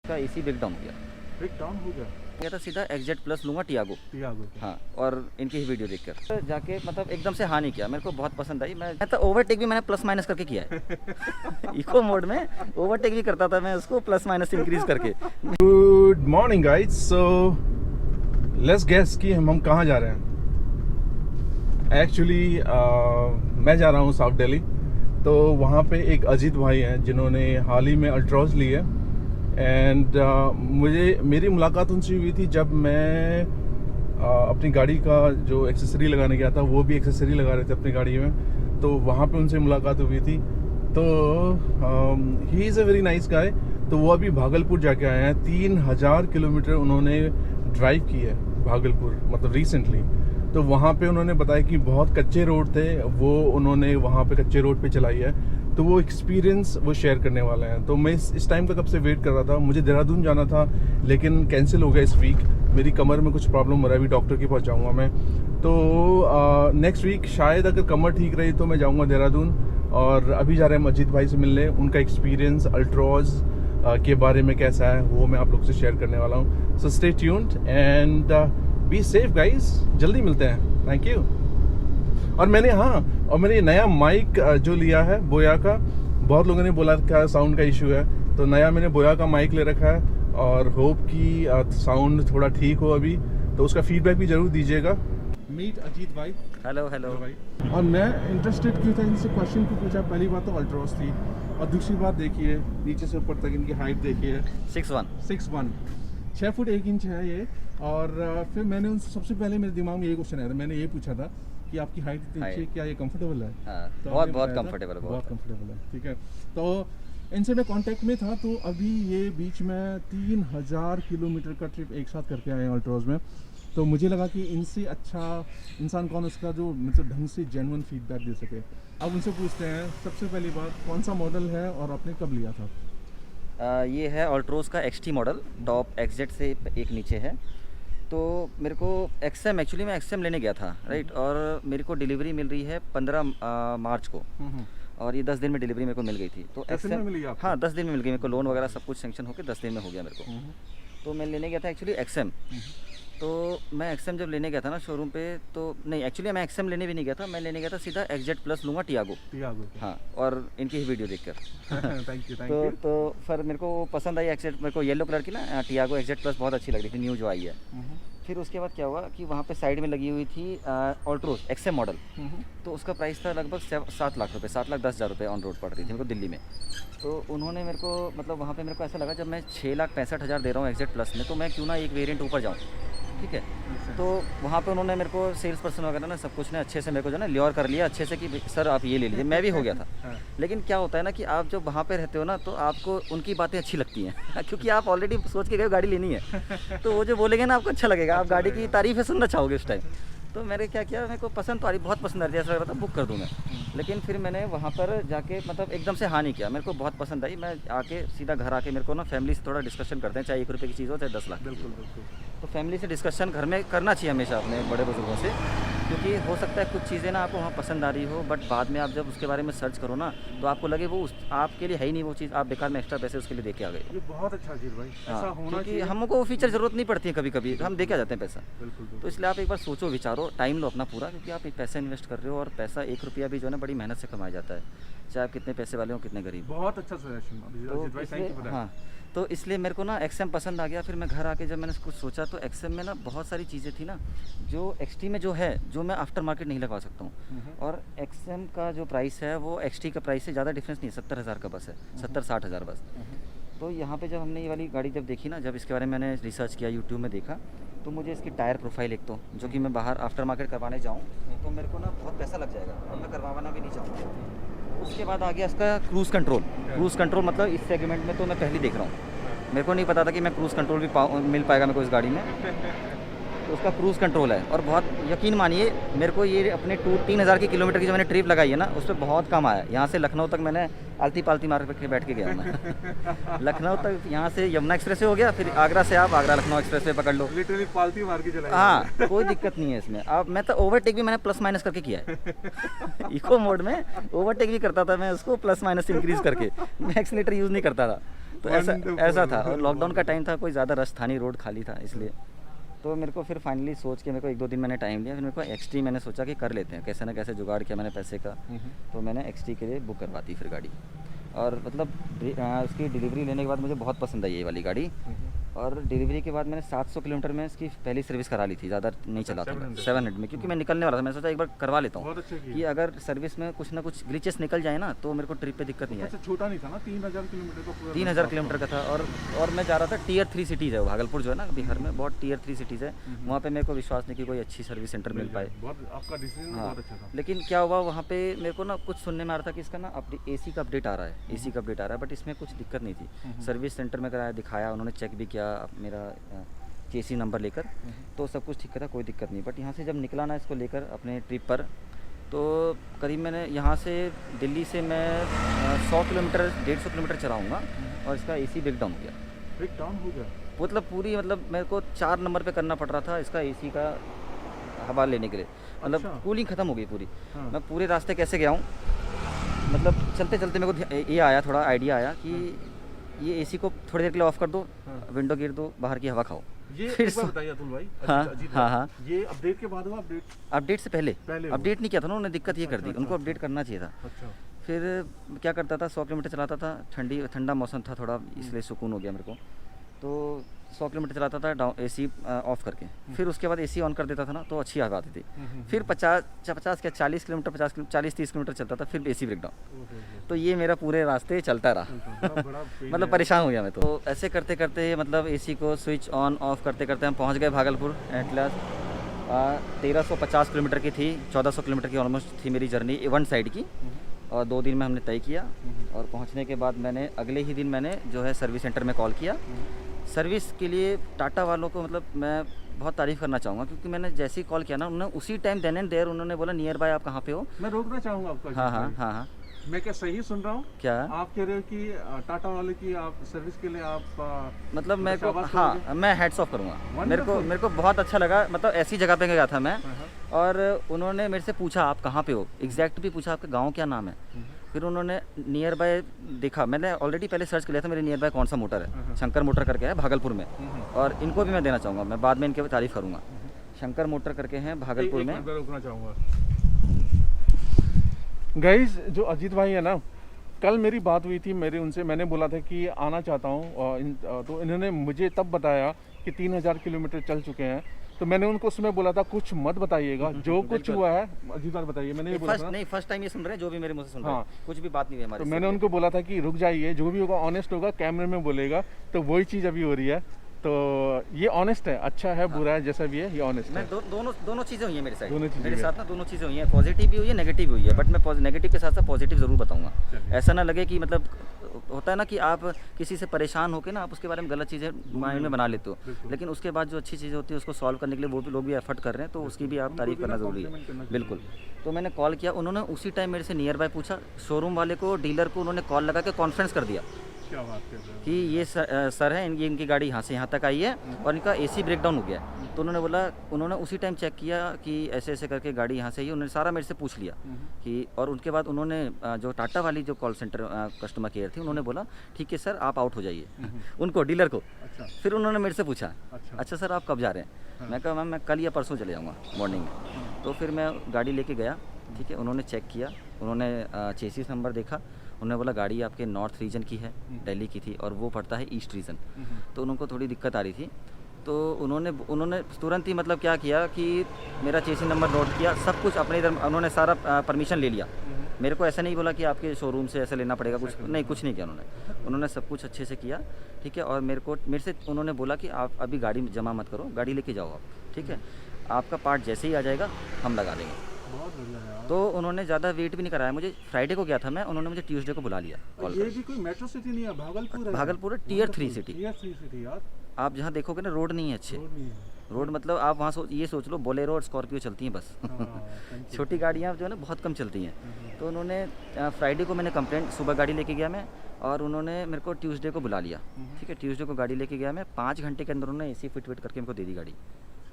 इसका AC break down हो गया। ब्रेक डाउन हो गया? गया था सीधा एग्जेट प्लस लूँगा टियागो। हाँ, और इनकी ही वीडियो देखकर जाके मतलब एकदम से हाँ नहीं किया, मेरे को बहुत पसंद आई। मैं तो ओवरटेक भी मैंने प्लस माइनस करके किया है इको मोड में ओवरटेक भी करता था मैं उसको प्लस माइनस इंक्रीज करके। Good morning guys, so let's guess कि हम कहाँ जा रहे हैं। एक्चुअली मैं जा रहा हूँ साउथ दिल्ली, तो वहाँ पे एक अजीत भाई हैं जिन्होंने हाल ही में अल्ट्रॉज ली है। एंड मेरी मुलाकात उनसे हुई थी जब मैं अपनी गाड़ी का जो एक्सेसरी लगाने गया था, वो भी एक्सेसरी लगा रहे थे अपनी गाड़ी में, तो वहाँ पे उनसे मुलाकात हुई थी। तो he is a very nice guy. तो वो अभी भागलपुर जाके आए हैं, 3000 किलोमीटर उन्होंने ड्राइव की है भागलपुर, मतलब रिसेंटली। तो वहाँ पे उन्होंने बताया कि बहुत कच्चे रोड थे, वो उन्होंने वहाँ पे कच्चे रोड पे चलाई है, तो वो एक्सपीरियंस वो शेयर करने वाले हैं। तो मैं इस टाइम का कब से वेट कर रहा था। मुझे देहरादून जाना था लेकिन कैंसिल हो गया इस वीक। मेरी कमर में कुछ प्रॉब्लम हो रहा है, अभी डॉक्टर के पास जाऊँगा मैं। तो नेक्स्ट वीक शायद अगर कमर ठीक रही तो मैं जाऊँगा देहरादून। और अभी जा रहे हैं अजीत भाई से मिलने, उनका एक्सपीरियंस अल्ट्रॉज के बारे में कैसा है वो मैं आप लोग से शेयर करने वाला हूँ। So stay tuned and be safe guys, जल्दी मिलते हैं। Thank you. और मैंने नया माइक जो लिया है बोया का, बहुत लोगों ने बोला क्या साउंड का इशू है, तो नया मैंने बोया का माइक ले रखा है और होप कि साउंड थोड़ा ठीक हो अभी, तो उसका फीडबैक भी जरूर दीजिएगा। मीट अजीत भाई। हेलो हेलो भाई। और मैं इंटरेस्टेड क्यों था, इनसे क्वेश्चन को पूछा। पहली बात तो अल्ट्रॉस थी, और दूसरी बात देखिए नीचे से ऊपर तक इनकी हाइट देखिए, 6'1", 6 फुट 1 इंच है ये। और फिर मैंने उनसे सबसे पहले मेरे दिमाग में ये क्वेश्चन आया था, मैंने ये पूछा था कि आपकी हाइट इतनी अच्छी है, क्या ये कंफर्टेबल है? हाँ, तो बहुत कंफर्टेबल है, बहुत कंफर्टेबल है। ठीक है, तो इनसे मैं कांटेक्ट में था, तो अभी ये बीच में 3000 किलोमीटर का ट्रिप एक साथ करके आए हैं अल्ट्रॉज में। तो मुझे लगा कि इनसे अच्छा इंसान कौन उसका जो मतलब ढंग से जेन्युइन फीडबैक दे सके। अब उनसे पूछते हैं, सबसे पहली बात कौन सा मॉडल है और आपने कब लिया था? ये है अल्ट्रोज का XT मॉडल, टॉप एग्जेट से एक नीचे है। तो मेरे को XM, एक्चुअली मैं XM लेने गया था, राइट, और मेरे को डिलीवरी मिल रही है 15 मार्च को, और ये 10 दिन में डिलीवरी मेरे को मिल गई थी। तो XM, हाँ 10 दिन में मिल गई मेरे को, लोन वगैरह सब कुछ सेंक्शन होकर 10 दिन में हो गया मेरे को। तो मैं लेने गया था एक्चुअली XM। तो मैं XM जब लेने गया था ना शोरूम पे, तो नहीं एक्चुअली मैं XM लेने भी नहीं गया था, मैं लेने गया था सीधा एग्जेट प्लस लूँगा टियागो। हाँ, और इनकी ही वीडियो देखकर थैंक यू। तो फिर मेरे को पसंद आई एग्जेट, मेरे को येलो कलर की ना टियागो एग्जेट प्लस बहुत अच्छी लग रही थी, न्यू जो आई है। फिर उसके बाद क्या हुआ कि वहाँ पे साइड में लगी हुई थी अल्ट्रोज XM मॉडल, तो उसका प्राइस था लगभग 7 लाख रुपये, 7,10,000 रुपये ऑन रोड पड़ रही थी मेरे को दिल्ली में। तो उन्होंने मेरे को मतलब वहाँ पे मेरे को ऐसा लगा जब मैं 6,65,000 दे रहा हूँ एग्जेट प्लस में, तो मैं क्यों ना एक वेरिएंट ऊपर जाऊँ। ठीक है, तो वहाँ पे उन्होंने मेरे को सेल्स पर्सन वगैरह ना सब कुछ ने अच्छे से मेरे को जो है ना ल्योर कर लिया अच्छे से कि सर आप ये ले लीजिए, मैं भी हो गया था। लेकिन क्या होता है ना कि आप जब वहाँ पे रहते हो ना, तो आपको उनकी बातें अच्छी लगती हैं क्योंकि आप ऑलरेडी सोच के गए गाड़ी लेनी है, तो वो जो बोलेंगे ना आपको अच्छा लगेगा, आप गाड़ी की तारीफ़ें सुनना चाहोगे उस टाइम। तो मैंने क्या किया, मेरे को पसंद तो आ रही, बहुत पसंद आ रही थी, ऐसा लग रहा था बुक कर दूँ मैं। लेकिन फिर मैंने वहाँ पर जाके मतलब एकदम से हाँ नहीं किया, मेरे को बहुत पसंद आई। मैं आके सीधा घर आके मेरे को ना फैमिली से थोड़ा डिस्कशन करते हैं, चाहे 1 रुपये की चीज़ हो चाहे 10 लाख। बिल्कुल। तो फैमिली से डिस्कशन घर में करना चाहिए हमेशा अपने बड़े बुजुर्गों से, क्योंकि हो सकता है कुछ चीज़ें ना आपको वहाँ पसंद आ रही हो, बट बाद में आप जब उसके बारे में सर्च करो ना, तो आपको लगे वो आपके लिए है ही नहीं वो चीज़, आप बेकार में एक्स्ट्रा पैसे उसके लिए दे के आ गए। ये बहुत अच्छा अजीत भाई, ऐसा होना क्योंकि चाहिए। हमको वो फीचर ज़रूरत नहीं पड़ती है, कभी कभी हम दे के आ जाते हैं पैसा। बिल्कुल। तो इसलिए आप एक बार सोचो विचारो, टाइम लो अपना पूरा, क्योंकि आप पैसा इन्वेस्ट कर रहे हो, और पैसा 1 रुपया भी जो है ना बड़ी मेहनत से कमाया जाता है, चाहे आप कितने पैसे वाले हो कितने गरीब। बहुत अच्छा सजेशन अजीत भाई, थैंक यू फॉर दैट। हाँ, तो इसलिए मेरे को ना XM पसंद आ गया। फिर मैं घर आके जब मैंने कुछ सोचा, तो XM में ना बहुत सारी चीज़ें थी ना जो XT में जो है, जो मैं आफ्टर मार्केट नहीं लगवा सकता हूँ। और XM का जो प्राइस है वो XT का प्राइस से ज़्यादा डिफरेंस नहीं है, 70,000 का बस है, 70-60,000 बस। तो यहाँ पे जब हमने ये वाली गाड़ी जब देखी ना, जब इसके बारे में मैंने रिसर्च किया, यूट्यूब में देखा, तो मुझे इसकी टायर प्रोफाइल एक तो जो कि मैं बाहर आफ्टर मार्केट करवाने जाऊँ तो मेरे को ना बहुत पैसा लग जाएगा, और मैं करवाना भी नहीं चाहूँगा। उसके बाद आ गया इसका क्रूज़ कंट्रोल मतलब इस सेगमेंट में तो मैं पहले देख रहा हूँ, मेरे को नहीं पता था कि मैं क्रूज़ कंट्रोल भी मिल पाएगा मेरे को इस गाड़ी में। तो उसका क्रूज़ कंट्रोल है, और बहुत यकीन मानिए मेरे को ये अपने 3,000 की किलोमीटर की जो मैंने ट्रिप लगाई है ना, उस पर बहुत कम आया। यहाँ से लखनऊ तक मैंने आलती पालती मार के बैठ के गया मैं लखनऊ तक। यहाँ से यमुना एक्सप्रेस हो गया, फिर आगरा से आप आगरा लखनऊ एक्सप्रेस वे पकड़ लो। लिटरली पालती मार के चला हाँ, कोई दिक्कत नहीं है इसमें। अब मैं तो ओवरटेक भी मैंने प्लस माइनस करके किया है इको मोड में ओवरटेक भी करता था मैं उसको प्लस माइनस इंक्रीज करके, मैं एक्सीलेटर यूज़ नहीं करता था। तो ऐसा था, और लॉकडाउन का टाइम था, कोई ज़्यादा रश था नहीं, रोड खाली था, इसलिए तो मेरे को फिर फाइनली सोच के मेरे को 1-2 दिन मैंने टाइम लिया, फिर मेरे को एक्सटी मैंने सोचा कि कर लेते हैं, कैसे ना कैसे जुगाड़ किया मैंने पैसे का। तो मैंने एक्सटी के लिए बुक करवा दी फिर गाड़ी, और मतलब उसकी डिलीवरी लेने के बाद मुझे बहुत पसंद आई ये वाली गाड़ी। और डिलीवरी के बाद मैंने 700 किलोमीटर में इसकी पहली सर्विस करा ली थी, ज़्यादा नहीं चला था 700 में, क्योंकि मैं निकलने वाला था। मैं सोचा एक बार करवा लेता हूँ कि अगर सर्विस में कुछ ना कुछ ग्लिचेस निकल जाए ना तो मेरे को ट्रिप पे दिक्कत नहीं आए। छोटा नहीं था ना, 3000 किलोमीटर का पूरा 3000 किलोमीटर का था, और मैं जा रहा था टियर 3 सिटीज़ है, भागलपुर जो है ना बिहार में, बहुत टियर 3 सिटीज़ है, वहाँ पे मेरे को विश्वास नहीं कि कोई अच्छी सर्विस सेंटर मिल पाए। आपका डिसीजन हाँ, बहुत अच्छा था। लेकिन क्या हुआ वहाँ पे मेरे को ना कुछ सुनने में आ रहा था कि इसका ना AC का अपडेट आ रहा है, AC का अपडेट आ रहा है, बट इसमें कुछ दिक्कत नहीं थी। सर्विस सेंटर में कराया, दिखाया, उन्होंने चेक भी किया मेरा चेसी नंबर लेकर, तो सब कुछ ठीक था, कोई दिक्कत नहीं। बट यहाँ से जब निकला ना इसको लेकर अपने ट्रिप पर, तो करीब मैंने यहाँ से दिल्ली से मैं 100 किलोमीटर 150 किलोमीटर चलाऊँगा और इसका AC ब्रेक डाउन हो गया। ब्रेक डाउन हो गया मतलब पूरी, मतलब मेरे को 4 नंबर पे करना पड़ रहा था इसका AC का हवा लेने के लिए, मतलब अच्छा। कूलिंग ख़त्म हो गई पूरी। हाँ। मैं पूरे रास्ते कैसे गया हूँ, मतलब चलते चलते मेरे को ये आया, थोड़ा आइडिया आया कि ये AC को थोड़ी देर के लिए ऑफ कर दो, विंडो गिर दो, बाहर की हवा खाओ। ये फिर एक बार बताइए अतुल भाई, हाँ, अजीत हाँ, भाई, हाँ। ये अपडेट के बाद हुआ? अपडेट से पहले पहले अपडेट नहीं किया था ना उन्होंने, दिक्कत ये कर दी, अच्छा, उनको अच्छा, अपडेट करना चाहिए था। अच्छा। फिर क्या करता था, 100 किलोमीटर चलाता था, ठंडा मौसम था थोड़ा, इसलिए सुकून हो गया मेरे को। तो 100 किलोमीटर चलाता था AC ऑफ करके, फिर उसके बाद AC ऑन कर देता था ना तो अच्छी हवा आती थी। फिर 50 क्या 40 किलोमीटर 40-30 किलोमीटर चलता था, फिर AC ब्रेक डाउन। तो ये मेरा पूरे रास्ते चलता रहा बड़ा मतलब परेशान हो गया मैं तो ऐसे करते करते, मतलब AC को स्विच ऑन ऑफ करते करते हम पहुंच गए भागलपुर एट लास्ट। 1350 किलोमीटर की थी, 1400 किलोमीटर की ऑलमोस्ट थी मेरी जर्नी वन साइड की, और 2 दिन में हमने तय किया। और पहुंचने के बाद मैंने अगले ही दिन मैंने जो है सर्विस सेंटर में कॉल किया सर्विस के लिए। टाटा वालों को मतलब मैं बहुत तारीफ़ करना चाहूँगा, क्योंकि मैंने जैसे ही कॉल किया ना, उन्होंने उसी टाइम देन एंड देयर उन्होंने बोला नियर बाय आप कहाँ पे हो। मैं रोकना चाहूँगा आपका। हाँ हाँ हाँ हाँ। मैं क्या सही सुन रहा हूँ? क्या आप कह रहे हो कि टाटा वाले की आप सर्विस के लिए आप मतलब मेरे को, शाबाश हाँ करोगे? मैं हैट्स ऑफ करूँगा। Wonderful। मेरे को बहुत अच्छा लगा, मतलब ऐसी जगह पे गया था मैं, हाँ। और उन्होंने मेरे से पूछा आप कहाँ पे हो, एग्जैक्ट भी पूछा आपके गांव क्या नाम है। फिर उन्होंने नियर बाय देखा, मैंने ऑलरेडी पहले सर्च कर लिया था मेरे नियर बाय कौन सा मोटर है, शंकर मोटर करके है भागलपुर में, और इनको भी मैं देना चाहूँगा, मैं बाद में इनकी तारीफ़ करूँगा। शंकर मोटर करके हैं भागलपुर में। मैं रोकना चाहूँगा। गाइस, जो अजीत भाई है ना, कल मेरी बात हुई थी उनसे, मैंने बोला था कि आना चाहता हूँ, तो इन्होंने मुझे तब बताया कि 3000 किलोमीटर चल चुके हैं। तो मैंने उनको उसमें बोला था कुछ मत बताइएगा, जो कुछ हुआ है अजीत भाई बताइए। मैंने ये बोला था ना, फर्स्ट टाइम ये सुन रहे हैं जो भी मेरे मुंह से सुन रहे हाँ। हैं, कुछ भी बात नहीं है हमारे तो से। मैंने उनको बोला था कि रुक जाइए, जो भी होगा ऑनेस्ट होगा, कैमरे में बोलेगा। तो वही चीज़ अभी हो रही है। तो ये ऑनेस्ट है, अच्छा है बुरा है जैसा भी है, ये ऑनेस्ट मैं है। दोनों चीज़ें हुई हैं मेरे साइड, दोनों चीज़ें मेरे हुई साथ ना दोनों चीज़ें हुई हैं, पॉजिटिव भी हुई है नेगेटिव भी हुई है, बट मैं नेगेटिव के साथ साथ पॉजिटिव ज़रूर बताऊंगा। ऐसा ना लगे कि मतलब होता है ना कि आप किसी से परेशान होकर ना आप उसके बारे में गलत चीज़ें माइंड में बना लेते हो, लेकिन उसके बाद जो अच्छी चीज़ें होती है उसको सॉल्व करने के लिए वो भी लोग भी एफर्ट कर रहे हैं, तो उसकी भी आप तारीफ़ करना ज़रूरी है। बिल्कुल। तो मैंने कॉल किया, उन्होंने उसी टाइम मेरे से नियर बाय पूछा, शोरूम वाले को, डीलर को उन्होंने कॉल लगा के कॉन्फ्रेंस कर दिया क्या बात कर रहे हो? कि ये सर है, इनकी गाड़ी यहाँ से यहाँ तक आई है और इनका AC ब्रेक डाउन हो गया है। तो उन्होंने बोला, उन्होंने उसी टाइम चेक किया कि ऐसे ऐसे करके गाड़ी यहाँ से आई, उन्होंने सारा मेरे से पूछ लिया कि, और उनके बाद उन्होंने जो टाटा वाली जो कॉल सेंटर कस्टमर केयर थी, उन्होंने बोला ठीक है सर आप आउट हो जाइए उनको, डीलर को। अच्छा। फिर उन्होंने मेरे से पूछा अच्छा। अच्छा सर आप कब जा रहे हैं? मैं कहा मैम मैं कल या परसों चले जाऊँगा मॉर्निंग में। तो फिर मैं गाड़ी लेके गया, ठीक है, उन्होंने चेक किया, उन्होंने चेसिस नंबर देखा, उन्होंने बोला गाड़ी आपके नॉर्थ रीजन की है, दिल्ली की थी, और वो पड़ता है ईस्ट रीजन। तो उनको थोड़ी दिक्कत आ रही थी, तो उन्होंने तुरंत ही मतलब क्या किया कि मेरा चेसी नंबर नोट किया, सब कुछ अपने इधर उन्होंने सारा परमिशन ले लिया। मेरे को ऐसा नहीं बोला कि आपके शोरूम से ऐसा लेना पड़ेगा, कुछ नहीं किया उन्होंने सब कुछ अच्छे से किया, ठीक है। और मेरे से उन्होंने बोला कि आप अभी गाड़ी जमा मत करो, गाड़ी लेके जाओ आप, ठीक है, आपका पार्ट जैसे ही आ जाएगा हम लगा देंगे। बहुत बढ़िया यार। तो उन्होंने ज़्यादा वेट भी नहीं कराया, मुझे फ्राइडे को गया था मैं, उन्होंने मुझे ट्यूसडे को बुला लिया कॉल ये भी कोई मेट्रो सिटी नहीं है, भागलपुर है। भागलपुर है, टियर 3 सिटी। टियर 3 सिटी यार, आप जहाँ देखोगे ना रोड नहीं है अच्छे, रोड नहीं है। रोड मतलब आप वहाँ ये सोच लो बोलेरो और स्कॉर्पियो चलती हैं बस। छोटी गाड़ियाँ जो है ना बहुत कम चलती हैं। तो उन्होंने फ्राइडे को मैंने कंप्लेंट, सुबह गाड़ी लेके गया मैं, और उन्होंने मेरे को ट्यूसडे को बुला लिया। ठीक है, ट्यूसडे को गाड़ी लेके गया मैं, 5 घंटे के अंदर उन्होंने एसी फिट करके मेरे को दे दी गाड़ी।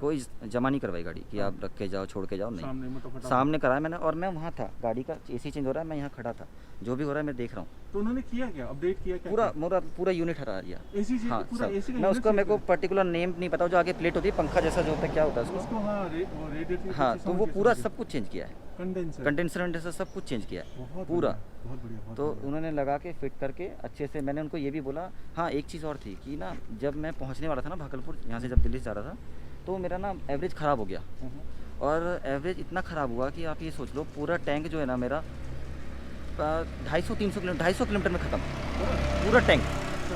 कोई जमा नहीं करवाई गाड़ी कि आप रख के जाओ, छोड़ के जाओ, नहीं, सामने कराया मैंने। और मैं वहाँ था, गाड़ी का एसी चेंज हो रहा है, मैं यहाँ खड़ा था, जो भी हो रहा है मैं देख रहा हूँ। तो उन्होंने किया क्या, अपडेट किया क्या? पूरा यूनिट हटा दिया। एसी हाँ पूरा सब। एसी का मैं उसका, unit मेरे को चेंज पर्टिकुलर नेम नहीं पता, जो आगे प्लेट होती है पंखा जैसा जो होता है, क्या होता है किया? उसको। उसको हाँ, वो रेडिएटर हाँ, तो वो पूरा सब कुछ चेंज किया है, कंडेंसर कंडेंसर सब कुछ चेंज किया है बहुत पूरा। बहुत बढ़िया, बहुत तो बढ़िया। उन्होंने लगा के फिट करके अच्छे से। मैंने उनको ये भी बोला, हाँ एक चीज़ और थी कि ना, जब मैं पहुंचने वाला था ना भागलपुर, यहाँ से जब दिल्ली से जा रहा था, तो मेरा ना एवरेज ख़राब हो गया। और एवरेज इतना ख़राब हुआ कि आप ये सोच लो, पूरा टैंक जो है ना मेरा 250 किलोमीटर में ख़त्म। पूरा टैंक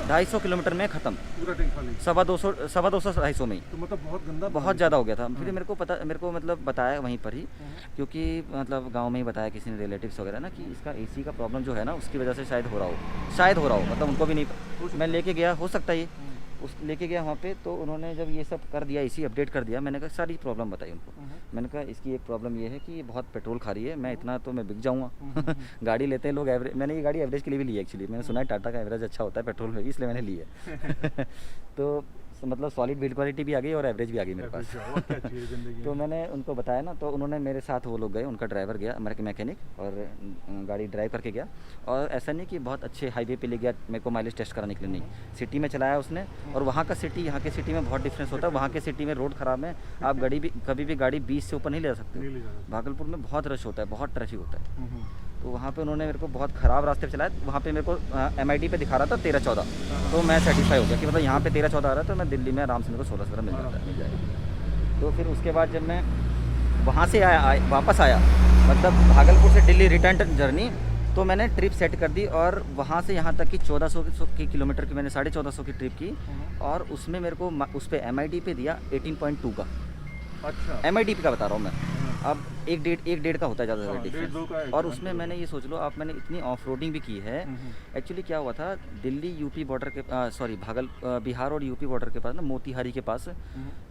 250 किलोमीटर में ख़त्म, पूरा टैंक खाली। 250 250 में ही। तो मतलब बहुत गंदा, बहुत ज़्यादा हो गया था। फिर मेरे को मतलब बताया वहीं पर ही, क्योंकि मतलब गांव में ही बताया किसी ने, रिलेटिव्स वगैरह ना, कि इसका एसी का प्रॉब्लम जो है ना, उसकी वजह से शायद हो रहा हो, मतलब उनको भी नहीं। मैं लेके गया, हो सकता है ये लेके गया वहाँ पे, तो उन्होंने जब ये सब कर दिया, एसी अपडेट कर दिया, मैंने कहा सारी प्रॉब्लम बताई उनको। मैंने कहा इसकी एक प्रॉब्लम ये है कि ये बहुत पेट्रोल खा रही है, मैं इतना तो मैं बिक जाऊँगा। गाड़ी लेते हैं लोग एवरेज, मैंने ये गाड़ी एवरेज के लिए भी ली है एक्चुअली। मैंने सुना है टाटा का एवरेज अच्छा होता है पेट्रोल में, इसलिए मैंने ली है। तो मतलब सॉलिड बिल्ड क्वालिटी भी आ गई और एवरेज भी आ गई मेरे पास। तो मैंने उनको बताया ना, तो उन्होंने मेरे साथ, वो लोग गए, उनका ड्राइवर गया, मेरा मैकेनिक, और गाड़ी ड्राइव करके गया। और ऐसा नहीं कि बहुत अच्छे हाईवे पे ले गया मेरे को माइलेज टेस्ट कराने के लिए, नहीं, सिटी में चलाया उसने। और वहाँ का सिटी, यहाँ के सिटी में बहुत डिफरेंस होता है। वहाँ के सिटी में रोड ख़राब है, आप कभी भी गाड़ी 20 से ऊपर नहीं ले सकते। भागलपुर में बहुत रश होता है, बहुत ट्रैफिक होता है। तो वहाँ पे उन्होंने मेरे को बहुत ख़राब रास्ते पे चलाया। वहाँ पे मेरे को MID पे दिखा रहा था 13-14, तो मैं सेटिस्फाई हो गया कि मतलब यहाँ पे 13-14 आ रहा है, तो मैं दिल्ली में आराम से मेरे को 16-17 मिल जाएगा। तो फिर उसके बाद जब मैं वहाँ से वापस आया, मतलब भागलपुर से दिल्ली रिटर्न जर्नी, तो मैंने ट्रिप सेट कर दी। और वहाँ से यहाँ तक की 1400 की किलोमीटर की मैंने 1450 की ट्रिप की। और उसमें मेरे को उस पर MID पे दिया 18.2 का। अच्छा, MID का बता रहा हूँ मैं। अब एक डेढ़ का होता है ज़्यादा डिफरेंस। और उसमें मैंने ये सोच लो आप, मैंने इतनी ऑफ रोडिंग भी की है। एक्चुअली क्या हुआ था, दिल्ली यूपी बॉर्डर के बिहार और यूपी बॉर्डर के पास ना, मोतीहारी के पास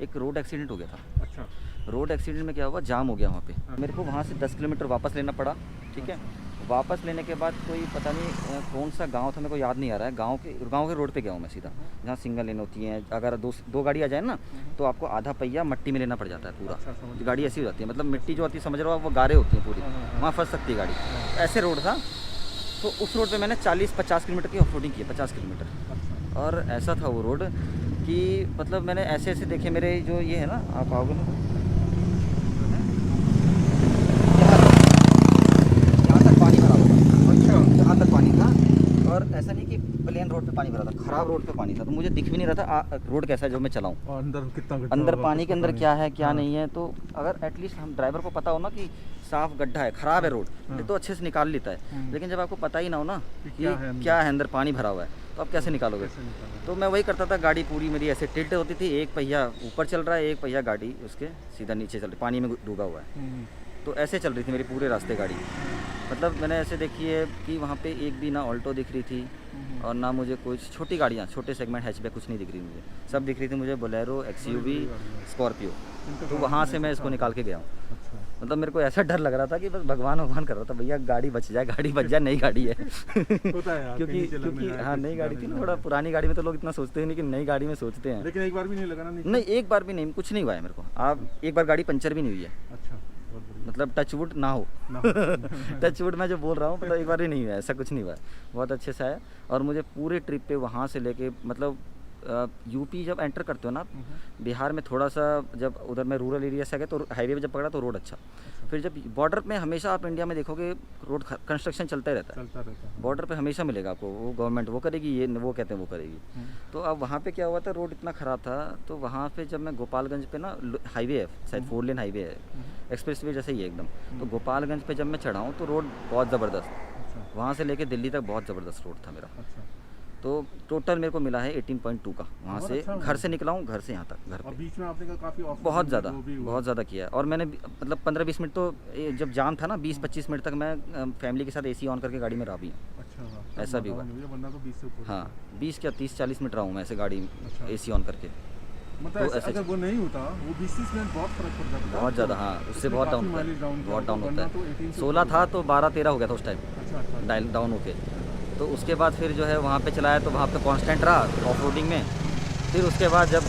एक रोड एक्सीडेंट हो गया था। अच्छा, रोड एक्सीडेंट में क्या हुआ, जाम हो गया वहाँ पे। मेरे को वहाँ से 10 किलोमीटर वापस लेना पड़ा। ठीक है, वापस लेने के बाद कोई पता नहीं कौन सा गांव था, मेरे को याद नहीं आ रहा है। गांव के रोड पे गया हूँ मैं सीधा, जहाँ सिंगल लेन होती है। अगर दो गाड़ी आ जाए ना, तो आपको आधा पहिया मट्टी में लेना पड़ जाता है पूरा। अच्छा, गाड़ी ऐसी हो जाती है, मतलब मिट्टी जो होती है, समझ रहे हो आप, वो गारे होती हैं पूरी, वहाँ फंस सकती है गाड़ी। ऐसे रोड था। तो उस रोड पे मैंने 40-50 किलोमीटर की ऑफ रोडिंग की है, 50 किलोमीटर। और ऐसा था वो रोड कि मतलब मैंने ऐसे देखे, मेरे जो ये है ना, आप आओगे ना, यहाँ तक पानी भरा हुआ। अच्छा, यहाँ तक पानी था। और ऐसा नहीं कि प्लेन रोड पे पानी भरा था, खराब रोड पे पानी था। तो मुझे दिख भी नहीं रहा था रोड कैसा है जो मैं चलाऊँ। अंदर कितना गड्ढा अंदर होगा, पानी कुछ के अंदर पता क्या है क्या नहीं। नहीं है। तो अगर एटलीस्ट हम ड्राइवर को पता हो ना कि साफ गड्ढा है, खराब है रोड, तो अच्छे से निकाल लेता है। लेकिन जब आपको पता ही ना हो ना कि क्या है अंदर पानी भरा हुआ है, तो आप कैसे निकालोगे। तो मैं वही करता था, गाड़ी पूरी मेरी ऐसे टिल्ट होती थी, एक पहिया ऊपर चल रहा है, एक पहिया गाड़ी उसके सीधा नीचे चल रही, पानी में डूबा हुआ है। तो ऐसे चल रही थी मेरी पूरे रास्ते गाड़ी। मतलब मैंने ऐसे देखी है कि वहाँ पे एक भी ना ऑल्टो दिख रही थी, और ना मुझे कुछ छोटी गाड़ियाँ, छोटे सेगमेंट हैचबैक कुछ नहीं दिख रही मुझे। सब दिख रही थी मुझे बोलेरो, XUV, स्कॉर्पियो। तो वहाँ से मैं इसको निकाल के गया हूँ। मतलब मेरे को ऐसा डर लग रहा था कि बस भगवान कर रहा था, भैया गाड़ी बच जाए, नई गाड़ी है। क्योंकि हाँ, नई गाड़ी थी ना, थोड़ा पुरानी गाड़ी में तो लोग इतना सोचते हैं नहीं, कि नई गाड़ी में सोचते हैं। लेकिन एक बार भी नहीं लगा ना? नहीं, एक बार भी नहीं, कुछ नहीं हुआ है मेरे को। आप एक बार गाड़ी पंचर भी नहीं हुई है। अच्छा, मतलब टचवुड ना हो। टचवुड मैं जो बोल रहा हूँ, मतलब एक बार भी नहीं हुआ, ऐसा कुछ नहीं हुआ। बहुत अच्छे से है। और मुझे पूरे ट्रिप पे वहाँ से लेके, मतलब यूपी जब एंटर करते हो ना, बिहार में थोड़ा सा, जब उधर में रूरल एरिया से आ गया तो हाईवे पे जब पकड़ा तो रोड अच्छा। फिर जब बॉर्डर में, हमेशा आप इंडिया में देखोगे रोड कंस्ट्रक्शन चलता ही रहता है। बॉर्डर पे हमेशा मिलेगा आपको, वो गवर्नमेंट वो करेगी, ये वो कहते हैं वो करेगी। तो अब वहाँ पे क्या हुआ था, रोड इतना ख़राब था। तो वहाँ पे जब मैं गोपालगंज पे ना, हाईवे है शायद, 4 लेन हाईवे है, एक्सप्रेस वे जैसे ही है एकदम। तो गोपालगंज पे जब मैं चढ़ा हूँ तो रोड बहुत ज़बरदस्त, वहाँ से लेके दिल्ली तक बहुत ज़बरदस्त रोड था मेरा। तो टोटल मेरे को मिला है 18.2 का। वहाँ से घर से निकला हूँ, घर से यहाँ तक, घर पे। बीच में आपने काफ़ी बहुत ज़्यादा किया है। और मैंने मतलब 15-20 मिनट तो, जब जाम था ना, 20-25 मिनट तक मैं फैमिली के साथ AC ऑन करके गाड़ी में रहा भी हूँ। अच्छा, ऐसा भी हुआ। वरना तो 20 से ऊपर। हाँ, 20 क्या 30-40 मिनट रहा हूँ मैं ऐसे गाड़ी AC ऑन करके। मतलब तो ऐसे अगर वो नहीं होता वो 20 में बहुत फर्क पड़ जाता। बहुत ज़्यादा, हाँ उससे उसमें बहुत काफी डाउन होता माइलेज है, डाउन बहुत डाउन होता तो है। 18 से 16 था तो 12-13 हो गया था उस टाइम, अच्छा डाउन होके। तो उसके बाद फिर जो है वहाँ पे चलाया तो वहाँ पे कांस्टेंट रहा ऑफ रोडिंग में। फिर उसके बाद जब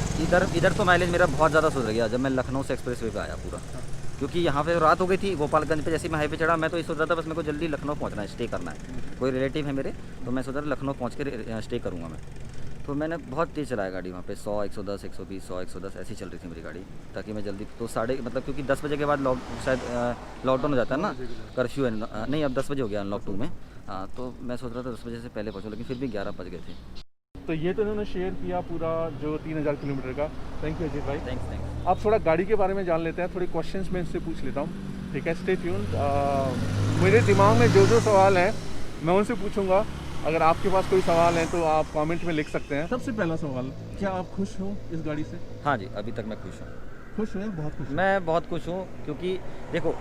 इधर तो माइलेज मेरा बहुत ज़्यादा सुधर गया जब मैं लखनऊ से एक्सप्रेस वे पे आया पूरा, क्योंकि यहाँ पे रात हो गई थी गोपालगंज पे। जैसे मैं हाईवे चढ़ा मैं तो ये सोच रहा था बस मेरे को जल्दी लखनऊ पहुँचना है, स्टे करना है, कोई रिलेटिव है मेरे, तो मैं सोच रहा था लखनऊ पहुँच के स्टे करूँगा मैं। तो मैंने बहुत तेज़ चलाया गाड़ी वहाँ पे, 100 110 120 100 110 ऐसी चल रही थी मेरी गाड़ी, ताकि मैं जल्दी तो मतलब क्योंकि 10 बजे के बाद शायद लॉकडाउन हो जाता है ना, कर्फ्यू है नहीं अब 10 बजे हो गया अनलॉक 2 में। हाँ तो मैं सोच रहा था 10 बजे से पहले पहुँचूँ, लेकिन फिर भी 11 बज गए थे। तो ये तो इन्होंने शेयर किया पूरा जो 3000 किलोमीटर का। थैंक यू अजीत भाई। थैंक्स। अब थोड़ा गाड़ी के बारे में जान लेते हैं, थोड़ी क्वेश्चंस मैं इससे पूछ लेता हूँ, ठीक है? Stay tuned. मेरे दिमाग में जो सवाल हैं मैं उनसे पूछूंगा, अगर आपके पास कोई सवाल है तो आप कमेंट में लिख सकते हैं। सबसे पहला सवाल, क्या आप खुश हो इस गाड़ी से? हाँ जी, अभी तक मैं खुश हूँ। खुश हैं? बहुत खुश हैं। मैं बहुत खुश हूँ क्योंकि देखो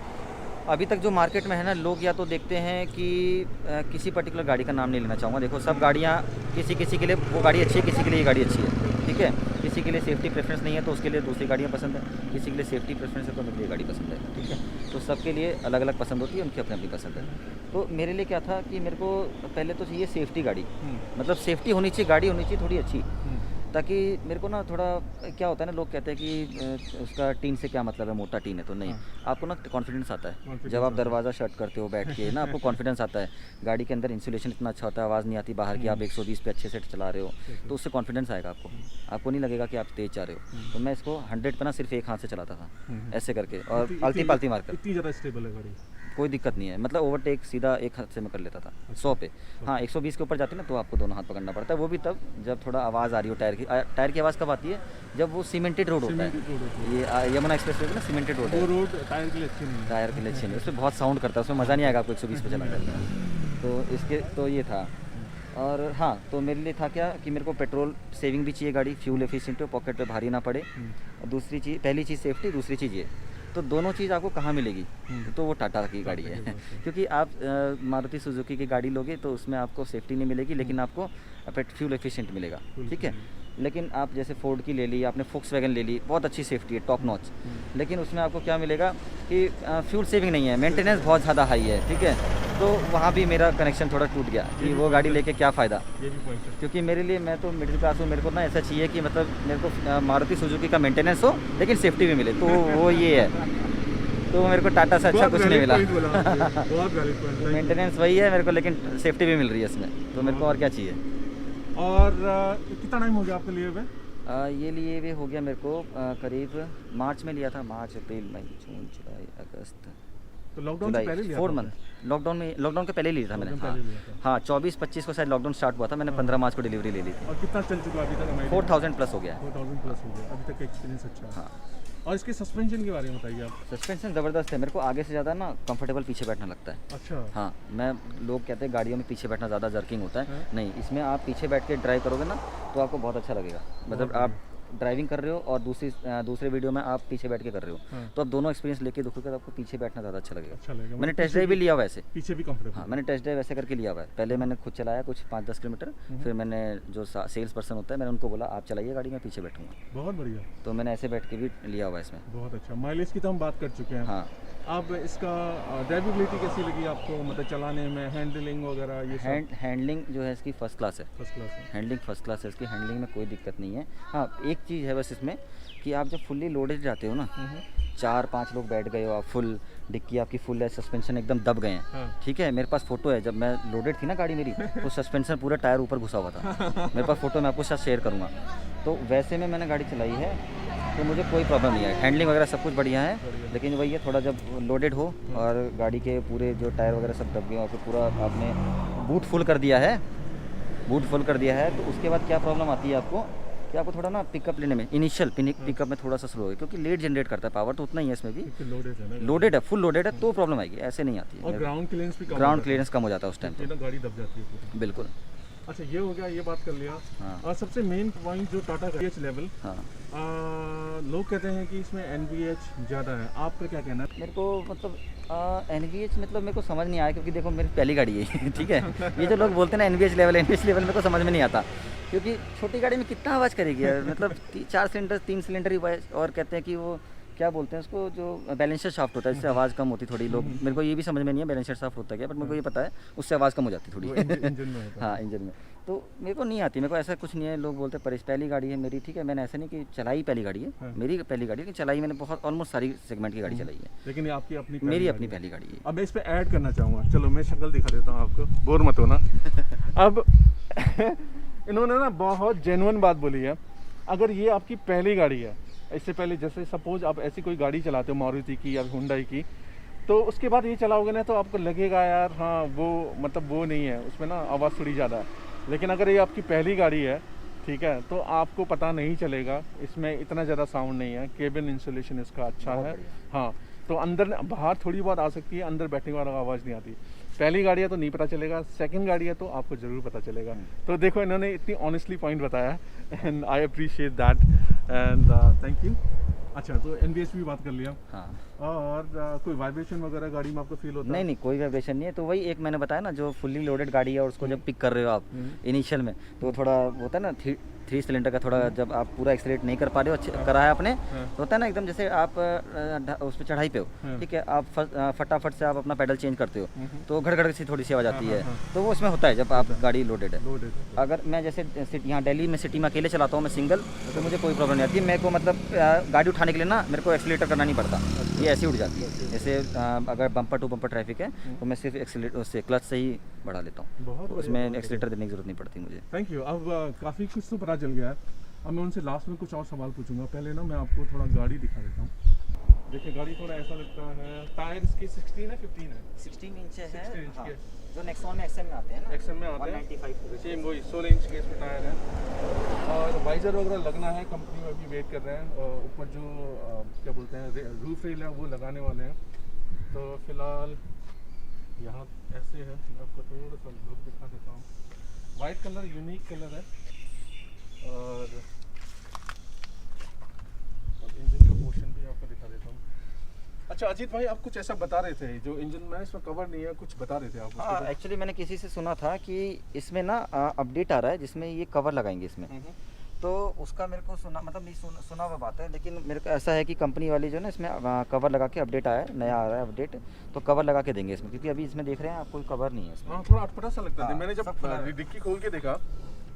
अभी तक जो मार्केट में है ना, लोग या तो देखते हैं कि किसी पर्टिकुलर गाड़ी का नाम नहीं लेना चाहूँगा। देखो सब गाड़ियाँ किसी के लिए वो गाड़ी अच्छी है, किसी के लिए ये गाड़ी अच्छी है, ठीक है? किसी के लिए सेफ्टी प्रेफरेंस नहीं है तो उसके लिए दूसरी गाड़ियाँ पसंद है, किसी के लिए सेफ्टी प्रेफरेंस है तो मेरे लिए गाड़ी पसंद है, ठीक है? तो सबके लिए अलग अलग पसंद होती है, उनकी अपनी अपनी पसंद है। तो मेरे लिए क्या था कि मेरे को पहले तो चाहिए सेफ्टी गाड़ी, मतलब सेफ्टी होनी चाहिए, गाड़ी होनी चाहिए थोड़ी अच्छी, ताकि मेरे को ना थोड़ा क्या होता है ना, लोग कहते हैं कि उसका टीन से क्या मतलब है, मोटा टीन है तो नहीं, आपको ना कॉन्फिडेंस आता है जब आप दरवाज़ा शट करते हो बैठ के ना, आपको कॉन्फिडेंस आता है। गाड़ी के अंदर इंसुलेशन इतना अच्छा होता है, आवाज़ नहीं आती बाहर की, आप 120 पे अच्छे से चला रहे हो तो उससे कॉन्फिडेंस आएगा आपको नहीं लगेगा कि आप तेज़ जा रहे हो। तो मैं इसको 100 पे ना सिर्फ एक हाथ से चलाता था ऐसे करके, और आलती पालती मार कर। इतनी ज़्यादा स्टेबल है गाड़ी? कोई दिक्कत नहीं है, मतलब ओवरटेक सीधा एक हाथ से मैं कर लेता था 100 पे। हाँ 120 के ऊपर जाती ना तो आपको दोनों हाथ पकड़ना पड़ता है, वो भी तब जब थोड़ा आवाज़ आ रही हो टायर की आवाज़ कब आती है, जब वो सीमेंटेड रोड होता है। ये यमुना एक्सप्रेस वे ना सीमेंटेड रोड है, वो रोड टायर के लिए अच्छी नहीं है। टायर के लिए अच्छी नहीं, उसमें बहुत साउंड करता है, उसमें मज़ा नहीं आएगा आपको 120 पे चलाने। तो इसके तो ये था। और हाँ तो मेरे लिए था क्या कि मेरे को पेट्रोल सेविंग भी चाहिए गाड़ी, फ्यूल एफिशिएंट हो, पॉकेट पे भारी ना पड़े, और दूसरी चीज़, पहली चीज़ सेफ्टी, दूसरी चीज़ ये। तो दोनों चीज़ आपको कहाँ मिलेगी, तो वो टाटा की गाड़ी है क्योंकि आप मारुति सुजुकी की गाड़ी लोगे तो उसमें आपको सेफ्टी नहीं मिलेगी, लेकिन आपको फ्यूल एफिशिएंट मिलेगा, ठीक है? लेकिन आप जैसे फोर्ड की ले ली, आपने फोक्सवैगन ले ली, बहुत अच्छी सेफ्टी है, टॉप नॉच, लेकिन उसमें आपको क्या मिलेगा कि फ्यूल सेविंग नहीं है, मेंटेनेंस बहुत ज़्यादा हाई है, ठीक है? तो वहाँ भी मेरा कनेक्शन थोड़ा टूट गया कि वो गाड़ी लेके क्या फ़ायदा, क्योंकि मेरे लिए, मैं तो मिडिल क्लास हूँ, मेरे को ना ऐसा चाहिए कि मतलब मेरे को मारुति सुजुकी का मेंटेनेंस हो लेकिन सेफ्टी भी मिले, तो वो ये है। तो मेरे को टाटा से अच्छा कुछ नहीं मिला। मेंटेनेंस वही है मेरे को, लेकिन सेफ्टी भी मिल रही है इसमें, तो मेरे को और क्या चाहिए। और कितना टाइम हो गया आपके लिए हुए? ये लिए हुए हो गया मेरे को करीब मार्च में लिया था, मार्च अप्रैल मई जून जुलाई अगस्त, तो लॉकडाउन से पहले लिया 4 मंथ। लॉकडाउन के पहले लिया था मैंने। हाँ 24-25 को शायद लॉकडाउन स्टार्ट हुआ था, मैंने 15 मार्च को डिलीवरी ले ली थी। और कितना चल चुका अभी तक? 4000 प्लस हो गया है। 4000 प्लस हो गया, अभी तक का एक्सपीरियंस अच्छा है। हाँ और इसके सस्पेंशन के बारे में बताइए आप। सस्पेंशन ज़बरदस्त है, मेरे को आगे से ज़्यादा ना कंफर्टेबल पीछे बैठना लगता है। अच्छा। हाँ लोग कहते हैं गाड़ियों में पीछे बैठना ज़्यादा जर्किंग होता है, नहीं, इसमें आप पीछे बैठ के ड्राइव करोगे ना तो आपको बहुत अच्छा लगेगा। मतलब आप ड्राइविंग कर रहे हो और दूसरे वीडियो में आप पीछे बैठ के कर रहे हो, तो आप दोनों एक्सपीरियंस लेके देखोगे तो आपको पीछे बैठना ज़्यादा अच्छा लगेगा। मैंने टेस्ट ड्राइव भी लिया हुआ ऐसे, पीछे भी कंफर्टेबल। हाँ मैंने टेस्ट ड्राइव ऐसे करके लिया हुआ है। पहले मैंने खुद चलाया कुछ 5-10 किलोमीटर, फिर मैंने जो सेल्स पर्सन होता है मैंने उनको बोला आप चलाइए गाड़ी, मैं पीछे बैठूंगा। बहुत बढ़िया। तो मैंने ऐसे बैठ के भी लिया हुआ है इसमें। बहुत अच्छा। माइलेज की तो हम बात कर चुके हैं। हाँ अब इसका ड्राइवेबिलिटी कैसी लगी आपको, मतलब चलाने में, हैंडलिंग वगैरह ये सब? हैंडलिंग जो है इसकी फर्स्ट क्लास है। फर्स्ट क्लास है। हैंडलिंग फर्स्ट क्लास है इसकी, हैंडलिंग में कोई दिक्कत नहीं है। हाँ एक चीज़ है बस इसमें कि आप जब फुल्ली लोडेड जाते हो ना, 4-5 लोग बैठ गए हो आप, फुल डिक्की आपकी फुल है, सस्पेंशन एकदम दब गए हैं, ठीक है? मेरे पास फोटो है, जब मैं लोडेड थी ना गाड़ी मेरी तो सस्पेंशन पूरा टायर ऊपर घुसा हुआ था। मेरे पास फोटो मैं आपको साथ शेयर करूँगा। तो वैसे में मैंने गाड़ी चलाई है तो मुझे कोई प्रॉब्लम नहीं है, हैंडलिंग वगैरह सब कुछ बढ़िया है, लेकिन वही है थोड़ा जब लोडेड हो और गाड़ी के पूरे जो टायर वगैरह सब दब गए और फिर पूरा आपने बूट फुल कर दिया है, तो उसके बाद क्या प्रॉब्लम आती है आपको कि आपको थोड़ा ना पिकअप लेने में, इनिशियल पिकअप में थोड़ा सा स्लो है, क्योंकि लेट जनरेट करता है, पावर तो उतना ही है इसमें भी, लोडेड है, फुल लोडेड है, तो प्रॉब्लम आएगी, ऐसे नहीं आती है। और ग्राउंड क्लियरेंस कम हो जाता है उस टाइम पे, गाड़ी दब जाती है। बिल्कुल। अच्छा ये हो गया, ये बात कर लिया। हाँ। और सबसे मेन पॉइंट जो टाटा का एच लेवल, हाँ लोग कहते हैं कि इसमें NVH ज़्यादा है, आपका क्या कहना है? मेरे को मतलब NVH मतलब मेरे को समझ नहीं आया, क्योंकि देखो मेरी पहली गाड़ी है ठीक है? ये जो लोग बोलते हैं ना NVH लेवल मेरे को समझ में नहीं आता, क्योंकि छोटी गाड़ी में कितना आवाज़ करेगी यार, मतलब 4 सिलेंडर 3 सिलेंडर ही और कहते हैं कि वो क्या बोलते हैं उसको, जो बैलेंसर शाफ्ट होता है जिससे आवाज़ कम होती थोड़ी, लोग मेरे को ये भी समझ में नहीं है बैलेंसर शाफ्ट होता है क्या, बट मेरे को ये पता है उससे आवाज़ कम हो जाती है थोड़ी इंजन में होता है। हाँ इंजन में। तो मेरे को नहीं आती, मेरे को ऐसा कुछ नहीं है। लोग बोलते हैं पहली गाड़ी है मेरी, ठीक है, मैंने ऐसा नहीं कि चलाई पहली गाड़ी है, हाँ। मेरी पहली गाड़ी है, लेकिन चलाई मैंने बहुत ऑलमोस्ट सारी सेगमेंट की गाड़ी चलाई है, लेकिन ये आपकी अपनी मेरी पहली अपनी गाड़ी है। पहली गाड़ी है। अब मैं इस पे ऐड करना चाहूँगा, चलो मैं शक्ल दिखा देता हूँ आपको, बोर मत होना। अब इन्होंने ना बहुत जेन्युइन बात बोली है। अगर ये आपकी पहली गाड़ी है, इससे पहले जैसे सपोज आप ऐसी कोई गाड़ी चलाते हो मारुति की या हुंडई की, तो उसके बाद ये चलाओगे ना तो आपको लगेगा यार हाँ वो मतलब वो नहीं है, उसमें ना आवाज़ थोड़ी ज़्यादा है। लेकिन अगर ये आपकी पहली गाड़ी है, ठीक है, तो आपको पता नहीं चलेगा, इसमें इतना ज़्यादा साउंड नहीं है, केबिन इंसुलेशन इसका अच्छा है। हाँ, तो अंदर बाहर थोड़ी बहुत आ सकती है, अंदर बैठने वाला आवाज़ नहीं आती। पहली गाड़ी है तो नहीं पता चलेगा, सेकंड गाड़ी है तो आपको ज़रूर पता चलेगा। तो देखो इन्होंने इतनी ऑनेस्टली पॉइंट बताया and I appreciate that and thank you. अच्छा, तो एनबीएस भी बात कर लिया। हाँ, और कोई वाइब्रेशन वगैरह गाड़ी में आपको फील होता है? नहीं कोई वाइब्रेशन नहीं है। तो वही एक मैंने बताया ना, जो फुल्ली लोडेड गाड़ी है और उसको जब पिक कर रहे हो आप इनिशियल में, तो थोड़ा होता है ना 3 सिलेंडर का, थोड़ा जब आप पूरा एक्सीलरेट नहीं कर पा रहे हो, करा है आपने, तो होता है ना एकदम जैसे आप उस पर चढ़ाई पे हो, ठीक है, आप फटाफट से आप अपना पेडल चेंज करते हो तो घड़ सी थोड़ी सी आवाज़ आती है, तो वो उसमें होता है जब आप गाड़ी लोडेड है। अगर मैं जैसे यहाँ दिल्ली में सिटी में अकेले चलाता हूँ मैं सिंगल, तो मुझे कोई प्रॉब्लम नहीं आती। मेरे को मतलब गाड़ी उठाने के लिए ना मेरे को एक्सीलेटर करना नहीं पड़ता, ये ऐसे ही उठ जाती है। जैसे अगर बम्पर टू बम्पर ट्रैफिक है तो मैं सिर्फ एक्सीलेटर उससे क्लच से ही बढ़ा लेता हूँ, बहुत तो उसमें एक्सीलेटर देने की जरूरत नहीं पड़ती मुझे। Thank you. अब काफ़ी कुछ तो पता चल गया है। अब मैं उनसे लास्ट में कुछ और सवाल पूछूंगा। पहले ना मैं आपको थोड़ा गाड़ी दिखा देता हूँ। देखिए गाड़ी थोड़ा ऐसा लगता है, टायर इसकी 16 है 15 है? 16 इंच है, 16 इंच हाँ, के। जो नेक्सॉन में एक्सएम में आते हैं ना, एक्सएम में आते हैं 195 सेम वही 16 इंच के इसमें टायर है। और वाइजर वगैरह लगना है, कंपनी में भी वेट कर रहे हैं। और ऊपर जो क्या बोलते हैं रूफ रेल है वो लगाने वाले हैं। तो फिलहाल यहाँ ऐसे है, मैं आपको थोड़ा सा लुक दिखा देता हूँ। वाइट कलर यूनिक कलर है। और इंजन का पोर्शन भी आपको दिखा देता हूँ। अच्छा अजीत भाई, आप कुछ ऐसा बता रहे थे, जो इंजन में इसमें कवर नहीं है, कुछ बता रहे थे आप? हाँ, एक्चुअली मैंने किसी से सुना था कि इसमें ना अपडेट आ रहा है जिसमें ये कवर लगाएंगे इसमें, तो उसका मेरे को सुना हुआ बात है, लेकिन मेरे को ऐसा है कि कंपनी वाली जो है ना इसमें कवर लगा के अपडेट आया है, नया आ रहा है अपडेट, तो कवर लगा के देंगे इसमें, क्योंकि अभी इसमें देख रहे हैं आप कोई कवर नहीं है इसमें। हाँ, थोड़ा अटपटा सा लगता था। हाँ, मैंने जब सब खुला है। डिक्की खोल के देखा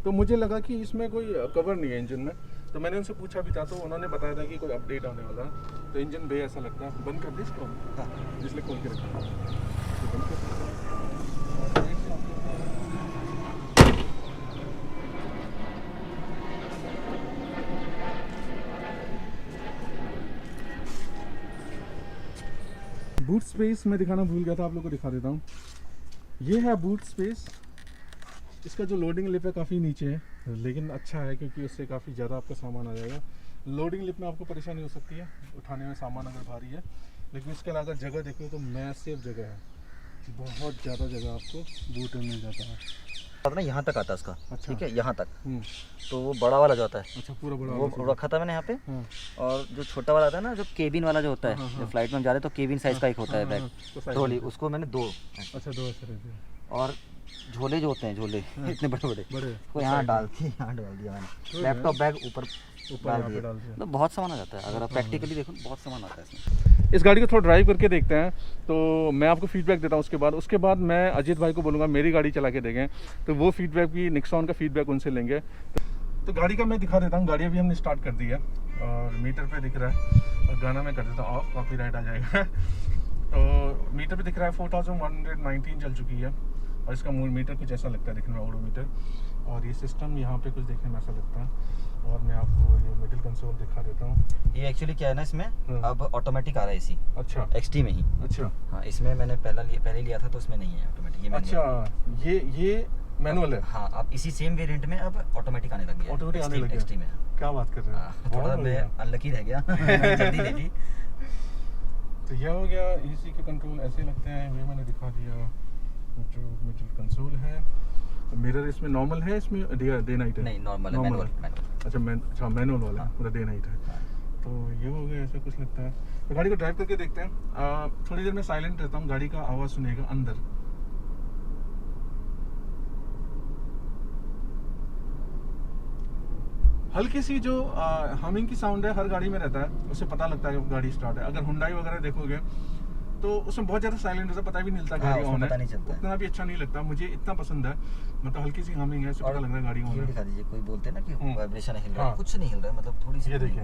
तो मुझे लगा कि इसमें कोई कवर नहीं है इंजन में। तो मैंने उनसे पूछा भी था, तो उन्होंने बताया था कि कोई अपडेट आने वाला है, तो इंजन बे ऐसा लगता है। बंद कर दे इसको, हाँ, इसलिए खोल के रखा है। तो बंद कर बूट स्पेस मैं दिखाना भूल गया था, आप लोगों को दिखा देता हूँ। ये है बूट स्पेस। इसका जो लोडिंग लिप है काफ़ी नीचे है, लेकिन अच्छा है क्योंकि उससे काफ़ी ज़्यादा आपका सामान आ जाएगा। लोडिंग लिप में आपको परेशानी हो सकती है उठाने में सामान अगर भारी है, लेकिन इसके अलावा अगर जगह देखो तो मैसिव जगह है, बहुत ज़्यादा जगह आपको बूट में मिल जाता है। ना यहाँ तक आता है उसका, अच्छा। ठीक है, यहाँ तक, तो वो बड़ा वाला जो आता है अच्छा, पूरा बड़ा वो वाला रखा था मैंने यहाँ पे। हाँ। और जो छोटा वाला आता है ना, जो केबिन वाला जो होता है, हाँ, हाँ। जब फ्लाइट में हम जा रहे हैं तो केबिन साइज का एक होता है बैग, तो size ट्रॉली, में। उसको मैंने 2। अच्छा, 2 ऐसे रहते हैं और झोले जो होते हैं, झोले इतने बड़े बड़े, बड़े, को यहाँ डाल दिया मैंने, लैपटॉप बैग ऊपर डाल यहाँ पे दिया, डाल दिया। मतलब बहुत सामान आ जाता है। अगर आप प्रैक्टिकली देखो बहुत सामान आता है इसमें। इस गाड़ी को थोड़ा ड्राइव करके देखते हैं, तो मैं आपको फीडबैक देता हूँ। उसके बाद मैं अजीत भाई को बोलूँगा मेरी गाड़ी चला के देखें, तो वो फीडबैक भी निक्सॉन का फीडबैक उनसे लेंगे। तो गाड़ी का मैं दिखा देता हूँ। गाड़ी अभी हमने स्टार्ट कर दी है और मीटर पे दिख रहा है, और गाना मैं कर देता हूँ ऑफ, कॉपीराइट आ जाएगा। तो मीटर पे दिख रहा है 4119 चल चुकी है, और इसका मूल मीटर कुछ ऐसा लगता है दिखने में, ओडोमीटर। और ये सिस्टम यहाँ पे कुछ देखने में ऐसा लगता है। और मैं आपको ये मिडिल कंसोल दिखा देता हूँ। ये एक्चुअली क्या है ना, इसमें अब ऑटोमेटिक आ रहा है इसी, अच्छा, एक्सटी में ही। अच्छा, हाँ, इसमें मैंने पहले लिया था तो उसमें नहीं है ऑटोमेटिक, ये मैनुअल। अच्छा, ये मैनुअल है। हाँ, अब इसी सेम वेरिएंट में अब ऑटोमेटिक आने लग गया है, ऑटोमेटिक आने लग गया, एक्सटी में। क्या बात कर रहे हाँ, हैं, थोड़ा बहुत मैं बढ़िया। अनलकी रह गया जल्दी ले ली। तो यह हो गया, इसी के कंट्रोल ऐसे लगते हैं। ये मैंने दिखा दिया जो मिडिल कंसोल है। मिरर इसमें नॉर्मल है, इसमें डे नाइट है? नहीं, नॉर्मल है, मैनुअल। अच्छा, मैनुअल वाला है, पूरा डे नाइट है। तो ये हो गया, ऐसा कुछ लगता है। तो गाड़ी को ड्राइव करके देखते हैं। थोड़ी देर में साइलेंट रहता हूँ, गाड़ी का आवाज़ सुनेगा अंदर। हल्की सी जो हमिंग की साउंड है हर गाड़ी में रहता है, उससे पता लगता है कि गाड़ी स्टार्ट है। अगर हुंडई वगैरह देखोगे तो उसमें बहुत ज़्यादा साइलेंट होता है, पता भी नहीं चलता गाड़ी ऑन है, पता नहीं चलता है। उतना भी अच्छा नहीं लगता। मुझे इतना पसंद है, मतलब हल्की सी हमिंग है, इससे पता लग रहा है गाड़ी ऑन ये है। दिखा दीजिए, कोई बोलते हैं ना कि वाइब्रेशन हिल रहा है, हाँ। कुछ नहीं हिल रहा है, मतलब थोड़ी सी ये देखिए,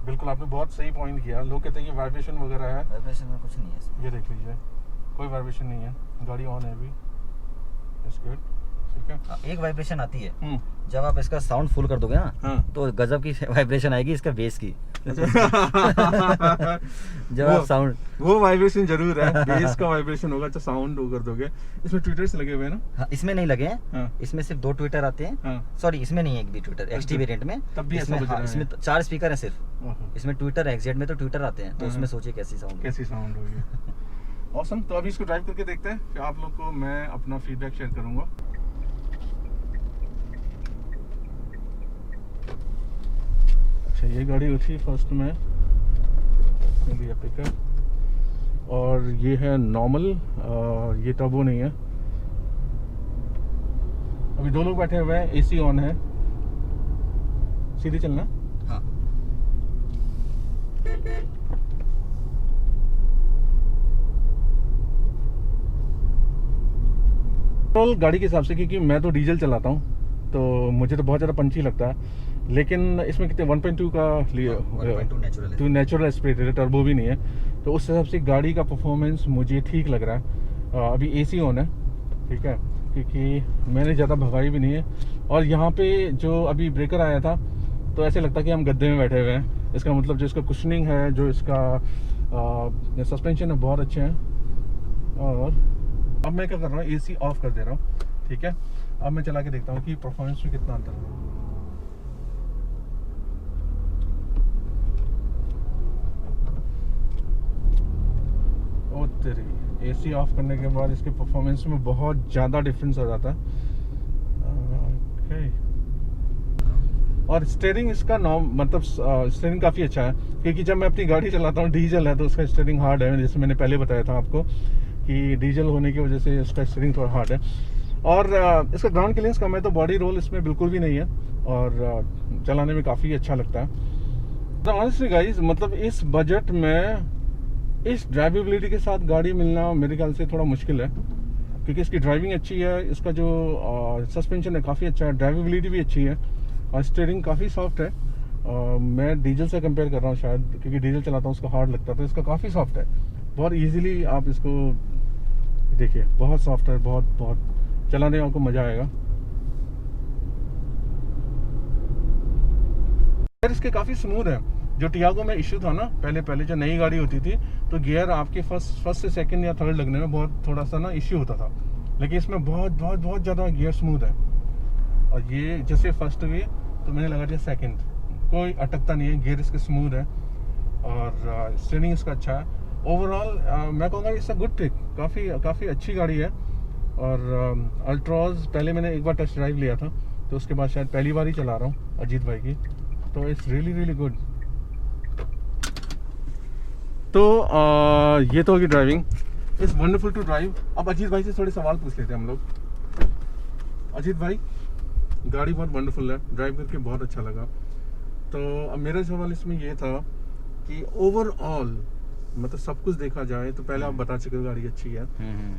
बिल्कुल आपने बहुत सही पॉइंट किया। लोग कहते हैं कि वाइब्रेशन वगैरह है, वाइब्रेशन में कुछ नहीं है इसमें। ये देख लीजिए, कोई वाइब्रेशन नहीं है, गाड़ी ऑन है अभी। इट्स गुड, ठीक है। हाँ, एक वाइब्रेशन आती है जब आप इसका साउंड फुल कर दोगे ना, हाँ। तो गजब की वाइब्रेशन आएगी इसका बेस की। जब आप साउंड, वो वाइब्रेशन जरूर है, बेस का वाइब्रेशन होगा तो साउंड कर दोगे। इसमें ट्विटर्स लगे हुए हैं ना? हाँ, इसमें नहीं लगे हैं। हाँ। इसमें सिर्फ 2 ट्विटर आते हैं। हाँ। सॉरी, इसमें नहीं है एक भी ट्विटर एक्सटी वेरिएंट में। तब भी ऐसा इसमें बज रहा है। इसमें 4 स्पीकर हैं सिर्फ। ओहो, इसमें ट्विटर एग्जेट में तो ट्विटर आते हैं, तो हाँ। उसमें सोचिए कैसी साउंड। कैसी साउंड होगी। ऑसम। तो अभी इसको ड्राइव करके देखते हैं, फिर आप लोग को मैं अपना फीडबैक शेयर करूंगा। अच्छा, ये गाड़ी उठी फर्स्ट में लिया पिकअप, और ये है नॉर्मल, ये टर्बो नहीं है। अभी 2 लोग बैठे हुए हैं, एसी ऑन है। सीधे चलना। हाँ। पेट्रोल गाड़ी के हिसाब से, क्योंकि मैं तो डीजल चलाता हूँ तो मुझे तो बहुत ज़्यादा पंची लगता है, लेकिन इसमें कितने 1.2 का लिए 1.2 नेचुरल है। तो नेचुरल एस्पिरेटेड है, टर्बो भी नहीं है, तो उस हिसाब से गाड़ी का परफॉर्मेंस मुझे ठीक लग रहा है। अभी एसी ऑन है, ठीक है, क्योंकि मैंने ज़्यादा भगाई भी नहीं है। और यहाँ पे जो अभी ब्रेकर आया था तो ऐसे लगता है कि हम गद्दे में बैठे हुए हैं। इसका मतलब जो इसका कुशनिंग है, जो इसका सस्पेंशन है, बहुत अच्छे हैं। और अब मैं क्या कर रहा हूँ, एसी ऑफ कर दे रहा हूँ, ठीक है। अब मैं चला के देखता हूँ कि परफॉर्मेंस में कितना अंतर है। ओ तेरी, एसी ऑफ करने के बाद इसके परफॉर्मेंस में बहुत ज़्यादा डिफरेंस आ जाता है। ओके। और स्टीयरिंग इसका मतलब स्टीयरिंग काफ़ी अच्छा है, क्योंकि जब मैं अपनी गाड़ी चलाता हूँ डीजल है तो उसका स्टीयरिंग हार्ड है, जैसे मैंने पहले बताया था आपको कि डीजल होने की वजह से इसका स्टीयरिंग थोड़ा हार्ड है। और इसका ग्राउंड क्लियरेंस कम है, तो बॉडी रोल इसमें बिल्कुल भी नहीं है, और चलाने में काफ़ी अच्छा लगता है। तो ऑनेस्टली गाइस, मतलब इस बजट में इस ड्राइवेबिलिटी के साथ गाड़ी मिलना मेरे ख्याल से थोड़ा मुश्किल है, क्योंकि इसकी ड्राइविंग अच्छी है, इसका जो सस्पेंशन है काफ़ी अच्छा है, ड्राइवेबिलिटी भी अच्छी है, और स्टीयरिंग काफ़ी सॉफ्ट है। मैं डीजल से कंपेयर कर रहा हूँ शायद, क्योंकि डीजल चलाता हूँ उसका हार्ड लगता है, तो इसका काफ़ी सॉफ्ट है। बहुत ईजिली आप इसको देखिए, बहुत सॉफ्ट है, बहुत बहुत चलाने में आपको मज़ा आएगा। गियर इसके काफ़ी स्मूथ है। जो टियागो में इशू था ना, पहले जो नई गाड़ी होती थी तो गियर आपके फर्स्ट से सेकंड या थर्ड लगने में बहुत थोड़ा सा ना इश्यू होता था, लेकिन इसमें बहुत ज़्यादा गियर स्मूथ है। और ये जैसे फर्स्ट हुई तो मैंने लगा दिया सेकंड, कोई अटकता नहीं है, गियर इसके स्मूथ है, और स्टीयरिंग इसका अच्छा है। ओवरऑल मैं कहूँगा इट्स अ गुड ट्रिक, काफ़ी अच्छी गाड़ी है। और अल्ट्रॉज पहले मैंने एक बार टेस्ट ड्राइव लिया था, तो उसके बाद शायद पहली बार ही चला रहा हूँ अजीत भाई की, तो इट्स रियली गुड। तो ये तो होगी driving, it's wonderful to drive. अब अजीत भाई से थोड़े सवाल पूछ लेते हैं हम लोग। अजीत भाई, गाड़ी बहुत वंडरफुल है, ड्राइव करके बहुत अच्छा लगा। तो अब मेरा सवाल इसमें ये था कि ओवरऑल मतलब सब कुछ देखा जाए तो पहले आप बता चुके हो गाड़ी अच्छी है,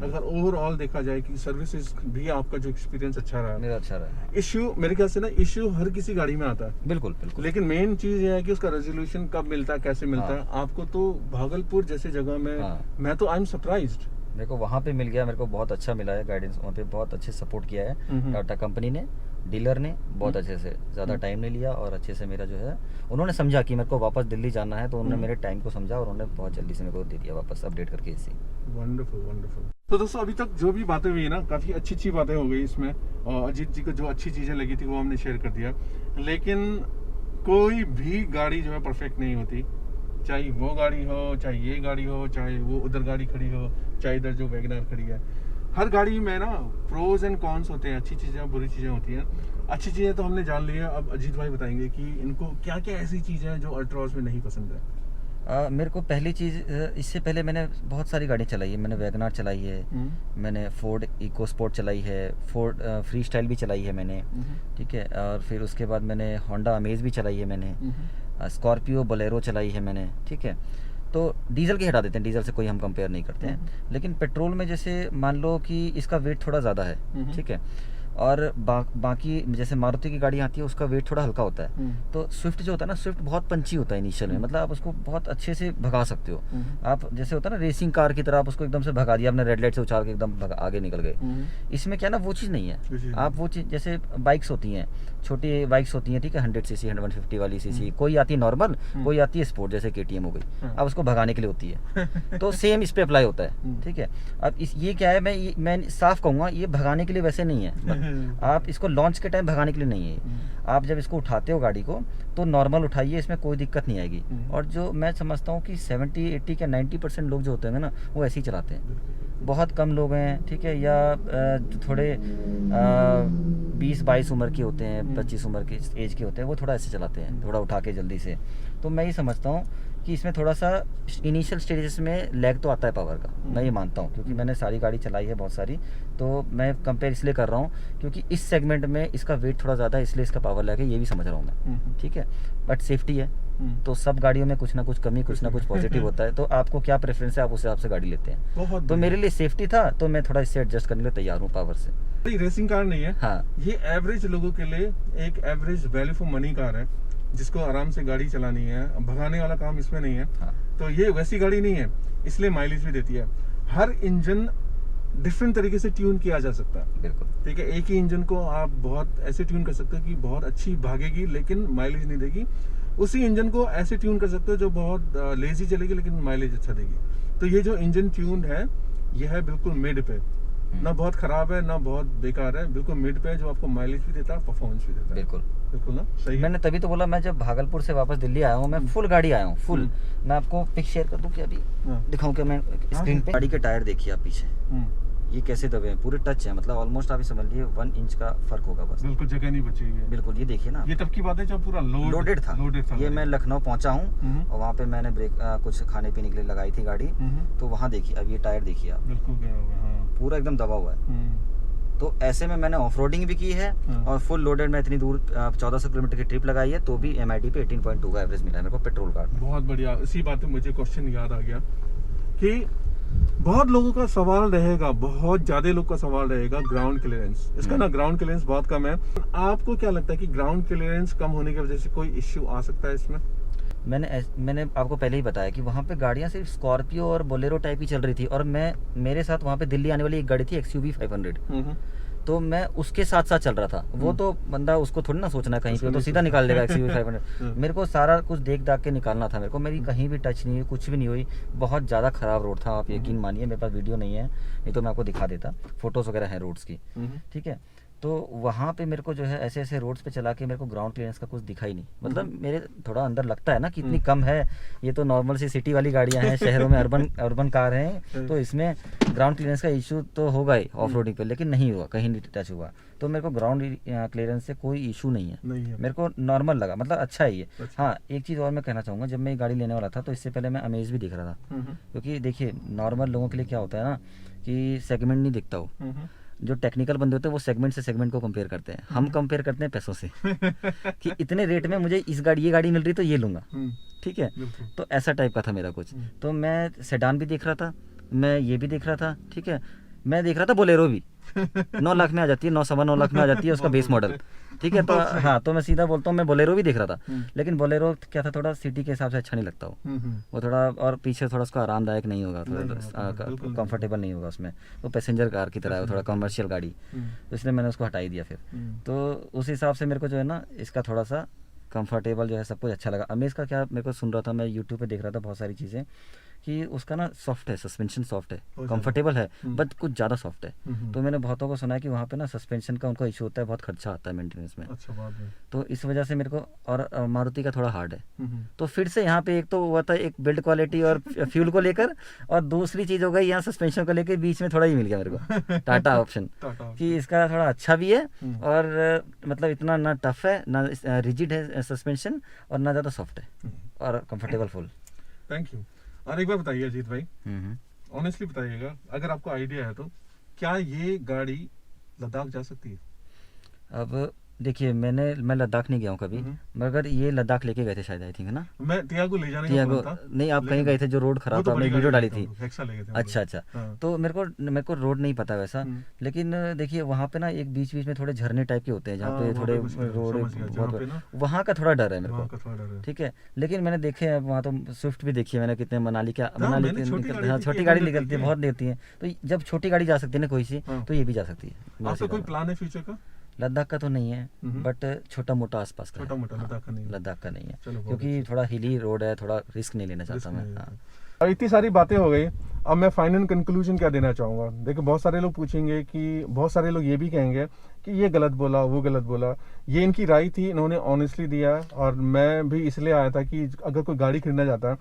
अगर ओवरऑल देखा जाए कि सर्विसेज भी आपका जो एक्सपीरियंस अच्छा रहा, मेरा अच्छा रहा। इश्यू मेरे ख्याल से ना, इश्यू हर किसी गाड़ी में आता है, बिल्कुल, लेकिन मेन चीज ये है कि उसका रेजोल्यूशन कब मिलता है, कैसे मिलता है आपको। तो भागलपुर जैसे जगह में मैं तो आई एम सरप्राइज्ड, मेरे को वहाँ पे मिल गया, मेरे को बहुत अच्छा मिला है गाइडेंस, वहाँ पे बहुत अच्छे सपोर्ट किया है टाटा कंपनी ने, डीलर ने बहुत अच्छे से, ज़्यादा टाइम नहीं लिया, और अच्छे से मेरा जो है उन्होंने समझा कि मेरे को वापस दिल्ली जाना है, तो उन्होंने मेरे टाइम को समझा और उन्होंने बहुत जल्दी से मेरे को दे दिया वापस अपडेट करके इसी। वंडरफुल। तो दोस्तों, अभी तक जो भी बातें हुई ना, काफ़ी अच्छी बातें हो गई इसमें, और अजीत जी को जो अच्छी चीज़ें लगी थी वो हमने शेयर कर दिया। लेकिन कोई भी गाड़ी जो है परफेक्ट नहीं होती, चाहे वो गाड़ी हो, चाहे ये गाड़ी हो, चाहे वो उधर गाड़ी खड़ी हो, चाहे इधर जो वैगनर खड़ी है। हर गाड़ी में ना प्रोज एंड कॉन्स होते हैं, अच्छी चीज़ें बुरी चीज़ें होती हैं। अच्छी चीज़ें तो हमने जान ली है, अब अजीत भाई बताएंगे कि इनको क्या क्या ऐसी चीज़ें हैं जो अल्ट्रॉज में नहीं पसंद है। मेरे को पहली चीज़ इससे पहले मैंने बहुत सारी गाड़ी चलाई है। मैंने वैगनार चलाई है, मैंने फोर्ड इको स्पोर्ट चलाई है, फोर्ड फ्री स्टाइल भी चलाई है मैंने, ठीक है। और फिर उसके बाद मैंने होंडा अमेज भी चलाई है मैंने, स्कॉर्पियो बोलेरो चलाई है मैंने, ठीक है। तो डीजल की हटा देते हैं, डीजल से कोई हम कंपेयर नहीं करते हैं। लेकिन पेट्रोल में जैसे मान लो कि इसका वेट थोड़ा ज़्यादा है, ठीक है। और बाकी जैसे मारुति की गाड़ी आती है उसका वेट थोड़ा हल्का होता है। तो स्विफ्ट जो होता है ना, स्विफ्ट बहुत पंची होता है इनिशियल में, मतलब आप उसको बहुत अच्छे से भगा सकते हो। आप जैसे होता है ना रेसिंग कार की तरह, आप उसको एकदम से भगा दिया आपने, रेड लाइट से उछाल के एकदम आगे निकल गए। इसमें क्या ना वो चीज़ नहीं है। आप वो चीज़ जैसे बाइक्स होती हैं, छोटी बाइक्स होती हैं, ठीक है, 100 सीसी 150 वाली सीसी, कोई आती है नॉर्मल, कोई आती है स्पोर्ट जैसे KTM हो गई, अब उसको भगाने के लिए होती है। तो सेम इस पे अप्लाई होता है, ठीक है। अब ये क्या है, मैं साफ कहूँगा, ये भगाने के लिए वैसे नहीं है। आप इसको लॉन्च के टाइम भगाने के लिए नहीं है। आप जब इसको उठाते हो गाड़ी को तो नॉर्मल उठाइए, इसमें कोई दिक्कत नहीं आएगी। और जो मैं समझता हूँ कि 70, 80 या 90% लोग जो होते हैं ना, वो ऐसे ही चलाते हैं। बहुत कम लोग हैं, ठीक है, या जो थोड़े 20-22 उम्र के होते हैं, 25 उम्र के एज के होते हैं, वो थोड़ा ऐसे चलाते हैं, थोड़ा उठा के जल्दी से। तो मैं ये समझता हूँ कि इसमें थोड़ा सा इनिशियल स्टेजेस में लैग तो आता है पावर का, मैं ये मानता हूँ, क्योंकि मैंने सारी गाड़ी चलाई है बहुत सारी। तो मैं कंपेयर इसलिए कर रहा हूँ क्योंकि इस सेगमेंट में इसका वेट थोड़ा ज़्यादा है, इसलिए इसका पावर लैग है, ये भी समझ रहा हूँ मैं, ठीक है। बट सेफ्टी है, तो सब गाड़ियों में कुछ ना कुछ कमी, कुछ ना कुछ पॉजिटिव होता है। तो आपको क्या प्रेफरेंस है, आप उस हिसाब से गाड़ी लेते हैं। तो मेरे लिए सेफ्टी था, तो मैं थोड़ा इससे एडजस्ट करने के लिए तैयार हूँ पावर से। रेसिंग कार नहीं है, हाँ, ये एवरेज लोगों के लिए एक average value for money car है, जिसको आराम से गाड़ी चलानी है, भगाने वाला काम इसमें नहीं है। हाँ। तो ये वैसी गाड़ी नहीं है, इसलिए माइलेज भी देती है। हर इंजन डिफरेंट तरीके से ट्यून किया जा सकता है, बिल्कुल, ठीक है। एक ही इंजन को आप बहुत ऐसे ट्यून कर सकते हो कि बहुत अच्छी भागेगी लेकिन माइलेज नहीं देगी। उसी इंजन को ऐसे ट्यून कर सकते हो जो बहुत लेजी चलेगी लेकिन माइलेज अच्छा देगी। तो ये जो इंजन ट्यून है, ये है बिल्कुल मिड पे, ना बहुत खराब है ना बहुत बेकार है, बिल्कुल मिड पे है, जो आपको माइलेज भी देता है, परफॉर्मेंस भी देता है। बिल्कुल बिल्कुल ना, सही है। मैंने तभी तो बोला, मैं जब भागलपुर से वापस दिल्ली आया हूँ, मैं फुल गाड़ी आया हूँ, फुल। मैं आपको पिक शेयर कर दूँ क्या, अभी दिखाऊँ क्या मैं स्क्रीन पे? गाड़ी के टायर देखिए आप पीछे, ये कैसे दबे हैं, पूरे टच है, मतलब ऑलमोस्ट आप समझ लीजिए 1 इंच का फर्क होगा बस, बिल्कुल जगह नहीं बची है। बिल्कुल, ये देखिए ना, ये तब की बात है जब पूरा लोडेड था। ये मैं लखनऊ पहुंचा हूँ और वहाँ पे मैंने ब्रेक कुछ खाने पीने के लिए लगाई थी गाड़ी, तो वहाँ देखिए, अब ये टायर देखिए आप, बिल्कुल पूरा एकदम दबा हुआ है। तो ऐसे में मैंने ऑफ रोडिंग भी की है और फुल लोडेड में इतनी दूर 1400 किलोमीटर की ट्रिप लगाई है, तो भी MID पे 18.2 का एवरेज मिला है मेरे को पेट्रोल कार। बहुत बढ़िया। इसी बात पे मुझे क्वेश्चन याद आ गया कि बहुत लोगों का सवाल रहेगा, बहुत ज्यादा लोग का सवाल रहेगा ग्राउंड क्लियरेंस। इसका ना ग्राउंड क्लियरेंस बहुत कम है। आपको क्या लगता है कि ग्राउंड क्लियरेंस कम होने की वजह से कोई इश्यू आ सकता है इसमें? मैंने आपको पहले ही बताया कि वहाँ पे गाड़ियाँ सिर्फ स्कॉर्पियो और बोलेरो टाइप ही चल रही थी, और मेरे साथ वहाँ पे दिल्ली आने वाली एक गाड़ी थी XUV 500, तो मैं उसके साथ साथ चल रहा था। वो तो बंदा, उसको थोड़ी ना सोचना कहीं पे, तो सीधा निकाल देगा XUV 500। मेरे को सारा कुछ देख दाख के निकालना था मेरे को, मेरी कहीं भी टच नहीं हुई, कुछ भी नहीं हुई। बहुत ज़्यादा ख़राब रोड था, आप यकीन मानिए। मेरे पास वीडियो नहीं है, नहीं तो मैं आपको दिखा देता, फोटोज़ वगैरह हैं रोड्स की, ठीक है। तो वहाँ पे मेरे को जो है ऐसे ऐसे रोड्स पे चला के मेरे को ग्राउंड क्लियरेंस का कुछ दिखा ही नहीं। मतलब मेरे थोड़ा अंदर लगता है ना कि इतनी कम है, ये तो नॉर्मल सी सिटी वाली गाड़ियाँ हैं, शहरों में अर्बन कार हैं, तो इसमें ग्राउंड क्लियरेंस का इशू तो होगा ही ऑफ रोडिंग पे, लेकिन नहीं हुआ, कहीं नहीं टच हुआ। तो मेरे को ग्राउंड क्लियरेंस से कोई इशू नहीं है, मेरे को नॉर्मल लगा, मतलब अच्छा है ये। हाँ, एक चीज़ और मैं कहना चाहूँगा, जब मैं ये गाड़ी लेने वाला था तो इससे पहले मैं अमेज भी देख रहा था, क्योंकि देखिए नॉर्मल लोगों के लिए क्या होता है ना कि सेगमेंट नहीं दिखता हो। जो टेक्निकल बंदे होते हैं वो सेगमेंट से सेगमेंट को कंपेयर करते हैं, हम कंपेयर करते हैं पैसों से कि इतने रेट में मुझे ये गाड़ी मिल रही तो ये लूँगा, ठीक है। तो ऐसा टाइप का था मेरा कुछ। तो मैं सेडान भी देख रहा था, मैं ये भी देख रहा था, ठीक है। मैं देख रहा था बोलेरो भी 9 लाख में आ जाती है, 9-9.25 लाख में आ जाती है उसका बेस मॉडल, ठीक है। तो हाँ, तो मैं सीधा बोलता हूँ, मैं बोलेरो भी देख रहा था, लेकिन बोलेरो क्या था, थोड़ा सिटी के हिसाब से अच्छा नहीं लगता वो थोड़ा, और पीछे थोड़ा उसका आरामदायक नहीं होगा, थोड़ा कंफर्टेबल नहीं होगा उसमें, तो पैसेंजर कार की तरह है, थोड़ा कमर्शियल गाड़ी, तो इसलिए मैंने उसको हटा ही दिया फिर। तो उस हिसाब से मेरे को जो है ना, इसका थोड़ा सा कंफर्टेबल जो है सब कुछ अच्छा लगा। अमेज का क्या मेरे को सुन रहा था, मैं यूट्यूब पे देख रहा था बहुत सारी चीज़ें कि उसका ना सॉफ्ट है, सस्पेंशन सॉफ्ट है, कंफर्टेबल है, बट कुछ ज़्यादा सॉफ्ट है। तो मैंने बहुतों को सुना है कि वहाँ पे ना सस्पेंशन का उनका इशू होता है, बहुत खर्चा आता है मेंटेनेंस में। अच्छा बात है। तो इस वजह से मेरे को, और मारुति का थोड़ा हार्ड है। तो फिर से यहाँ पे एक तो हुआ था, एक बिल्ड क्वालिटी और फ्यूल को लेकर, और दूसरी चीज़ हो गई यहाँ सस्पेंशन को लेकर, बीच में थोड़ा ही मिल गया मेरे को टाटा ऑप्शन कि इसका थोड़ा अच्छा भी है, और मतलब इतना ना टफ है, ना रिजिड है सस्पेंशन, और ना ज़्यादा सॉफ्ट है, और कंफर्टेबल फुल। Thank you. और एक बार बताइए अजीत भाई, हम्म। ऑनेस्टली बताइएगा, अगर आपको आइडिया है तो क्या ये गाड़ी लद्दाख जा सकती है? अब देखिए, मैं लद्दाख नहीं गया हूँ कभी, मगर ये लद्दाख लेके गए थे शायद, आई थिंक, है ना? मैं टियागो ले जाने का टियागो, प्लान था, नहीं, आप कहीं लेकिन गए थे जो रोड वो खराब तो था, आपने बड़ी वीडियो गाड़ी डाली लेके थी। हम लोग, हेक्सा लेके थे हम अच्छा लोग। अच्छा। हाँ। तो मेरे को रोड नहीं पता वैसा, हम्म। लेकिन देखिए वहाँ पे ना एक बीच बीच में थोड़े झरने टाइप के होते हैं, जहाँ हाँ, पे वहाँ थोड़े पे कुछ रोड समझ गया, जहाँ पे ना वहाँ का थोड़ा डर है मेरे वहाँ को। का थोड़ा डर है। ठीक है, लेकिन मैंने देखे हैं वहाँ, तो स्विफ्ट भी देखी है मैंने, कितने मनाली हाँ, मनाली मैंने के छोटी निकलते गाड़ी हैं, थी, छोटी 100 गाड़ी तक निकलती है, की। बहुत लेती है। तो जब छोटी गाड़ी जा सकती है ना कोई सी, हाँ। तो ये भी जा सकती है, मेरा आपका सीधा कोई प्लान है फ्यूचर का? लद्दाख का तो नहीं है, हम्म। बट छोटा मोटा आसपास का है। छोटा मोटा हाँ, लद्दाख का नहीं है। लद्दाख का नहीं है, चलो, बहुत क्योंकि थोड़ा हिली रोड है, थोड़ा रिस्क नहीं लेना रिस्क चाहता मैं। नहीं हाँ। लेना। अब इतनी सारी बातें हो गई, अब मैं फाइनल कंक्लूजन क्या देना चाहूँगा। देखो, बहुत सारे लोग पूछेंगे कि, बहुत सारे लोग ये भी कहेंगे कि ये गलत बोला, वो गलत बोला। ये इनकी राय थी, इन्होंने ऑनेस्टली दिया, और मैं भी इसलिए आया था कि अगर कोई गाड़ी खरीदना चाहता है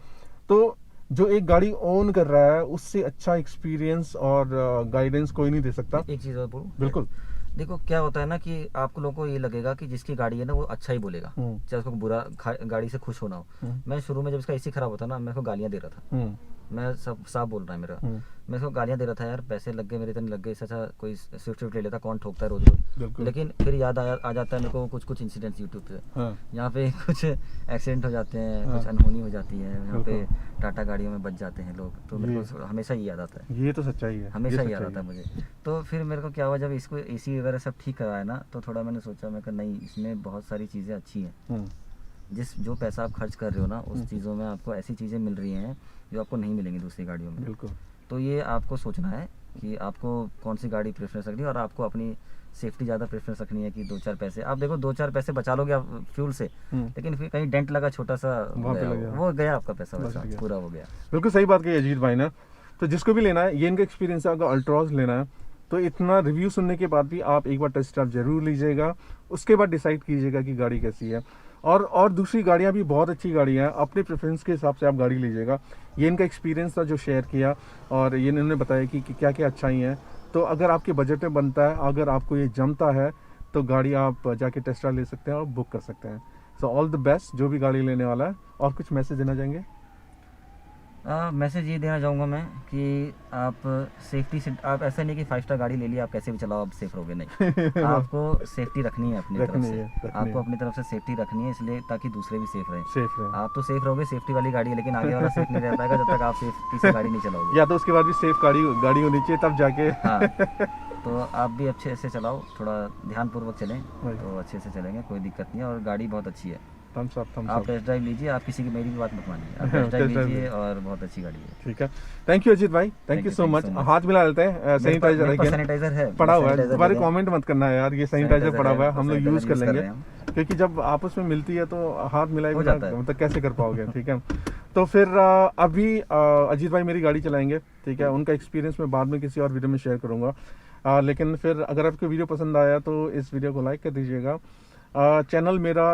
तो जो एक गाड़ी ओन कर रहा है उससे अच्छा एक्सपीरियंस और गाइडेंस कोई नहीं दे सकता। एक चीज़ और बोलूँ? बिल्कुल। देखो क्या होता है ना, कि आप लोगों को ये लगेगा कि जिसकी गाड़ी है ना वो अच्छा ही बोलेगा, चाहे उसको बुरा गाड़ी से खुश होना हो। मैं शुरू में जब इसका एसी खराब होता ना, मैं उसको गालियाँ दे रहा था। मैं सब साफ बोल रहा है मेरा, मैं इसको गालियाँ दे रहा था, यार पैसे लग गए मेरे, इतने लग गए, इससे अच्छा कोई स्विफ्ट ले लेता, कौन ठोकता है रोज रोज। बिल्कुल। लेकिन फिर याद आ जाता है मेरे को कुछ इंसिडेंट्स यूट्यूब पे, हाँ। यहाँ पे कुछ एक्सीडेंट हो जाते हैं, हाँ। कुछ अनहोनी हो जाती है, यहाँ पे बिल्कुल। टाटा गाड़ियों में बच जाते हैं लोग, तो मेरे को हमेशा ये याद आता है, ये तो सच्चाई है, हमेशा ये ही याद सच्चाई आता है है। मुझे। तो फिर मेरे को क्या हुआ, जब इसको एसी वगैरह सब ठीक कराया ना, तो थोड़ा मैंने सोचा, मैं कहा नहीं, इसमें बहुत सारी चीज़ें अच्छी हैं। जो पैसा आप खर्च कर रहे हो ना, उस चीज़ों में आपको ऐसी चीज़ें मिल रही हैं जो आपको नहीं मिलेंगी दूसरी गाड़ियों में। बिल्कुल। तो ये आपको सोचना है कि आपको कौन सी गाड़ी प्रेफरेंस रखनी है, और आपको अपनी सेफ्टी ज़्यादा प्रेफरेंस रखनी है कि 2-4 पैसे, आप देखो 2-4 पैसे बचा लोगे आप फ्यूल से, लेकिन फिर कहीं डेंट लगा छोटा सा, वहाँ पे लग गया। वो गया आपका पैसा, बच वैसा गया। पूरा हो गया। बिल्कुल सही बात कही अजीत भाई ने। तो जिसको भी लेना है, ये इनका एक्सपीरियंस है, अगर अल्ट्रॉज लेना है तो इतना रिव्यू सुनने के बाद भी आप एक बार टेस्ट ड्राइव जरूर लीजिएगा, उसके बाद डिसाइड कीजिएगा कि गाड़ी कैसी है। और दूसरी गाड़ियाँ भी बहुत अच्छी गाड़ियाँ हैं, अपने प्रेफरेंस के हिसाब से आप गाड़ी लीजिएगा। ये इनका एक्सपीरियंस था जो शेयर किया, और ये इन्होंने बताया कि क्या क्या अच्छाई हैं। तो अगर आपके बजट में बनता है, अगर आपको ये जमता है, तो गाड़ी आप जाके टेस्ट ड्राइव ले सकते हैं और बुक कर सकते हैं। सो ऑल द बेस्ट जो भी गाड़ी लेने वाला है। और कुछ मैसेज देना चाहेंगे? मैसेज ये देना चाहूँगा मैं कि आप सेफ्टी से, आप ऐसा नहीं कि 5 स्टार गाड़ी ले ली आप कैसे भी चलाओ आप सेफ रहोगे, नहीं। आपको सेफ्टी रखनी है अपनी तरफ से, आपको अपनी तरफ से सेफ्टी रखनी है, इसलिए ताकि दूसरे भी सेफ रहें। सेफ रहे। आप तो सेफ रहोगे, सेफ्टी वाली गाड़ी है, लेकिन आगे वाला सेफ नहीं रह पाएगा जब तक आप सेफ्टी से गाड़ी नहीं चलाओगे। या तो उसके बाद भी सेफ गाड़ी होनी चाहिए, तब जाके। हाँ, तो आप भी अच्छे से चलाओ, थोड़ा ध्यानपूर्वक चलें, वही। तो अच्छे से चलेंगे, कोई दिक्कत नहीं है, और गाड़ी बहुत अच्छी है। थम्स अप, थम्स आप अप। टेस्ट ड्राइव लीजिए, आप किसी की मेरी भी बात मत मानिए, आप टेस्ट ड्राइव टेस्ट ड्राइव लीजिए, और बहुत अच्छी गाड़ी है। ठीक है, थैंक यू अजीत भाई, थैंक यू सो मच। हाथ मिला लेते हैं। सैनिटाइजर मेरे पास सैनिटाइजर है, पड़ा हुआ है, सैनिटाइजर दोबारा ले लें। कमेंट मत करना यार, ये सैनिटाइजर पड़ा हुआ है, हम लोग सैनिटाइजर यूज़ कर यूज़ कर लेंगे, रहे हैं क्योंकि जब आपस में मिलती है तो हाथ मिलाए हो बिना जाता है। मतलब कैसे कर पाओगे। ठीक है, तो फिर अभी अजीत भाई मेरी गाड़ी चलाएंगे, ठीक है, उनका एक्सपीरियंस मैं बाद में किसी और वीडियो में शेयर करूँगा। लेकिन फिर अगर आपको वीडियो पसंद आया तो इस वीडियो को लाइक कर दीजिएगा। चैनल मेरा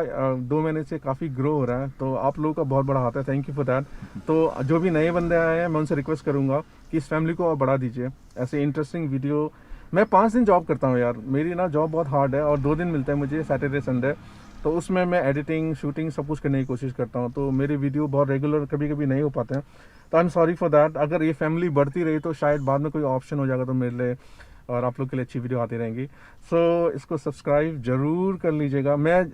2 महीने से काफ़ी ग्रो हो रहा है, तो आप लोगों का बहुत बड़ा हाथ है, थैंक यू फॉर दैट। तो जो भी नए बंदे आए हैं, मैं उनसे रिक्वेस्ट करूँगा कि इस फैमिली को और बढ़ा दीजिए, ऐसे इंटरेस्टिंग वीडियो। मैं 5 दिन जॉब करता हूँ यार, मेरी ना जॉब बहुत हार्ड है, और 2 दिन मिलता है मुझे, सैटरडे संडे, तो उसमें मैं एडिटिंग शूटिंग सब कुछ करने की कोशिश करता हूँ, तो मेरे वीडियो बहुत रेगुलर कभी कभी नहीं हो पाते हैं, तो I am sorry for that. अगर ये फैमिली बढ़ती रही तो शायद बाद में कोई ऑप्शन हो जाएगा तो मेरे लिए और आप लोग के लिए अच्छी वीडियो आती रहेंगी। सो इसको सब्सक्राइब जरूर कर लीजिएगा। मैं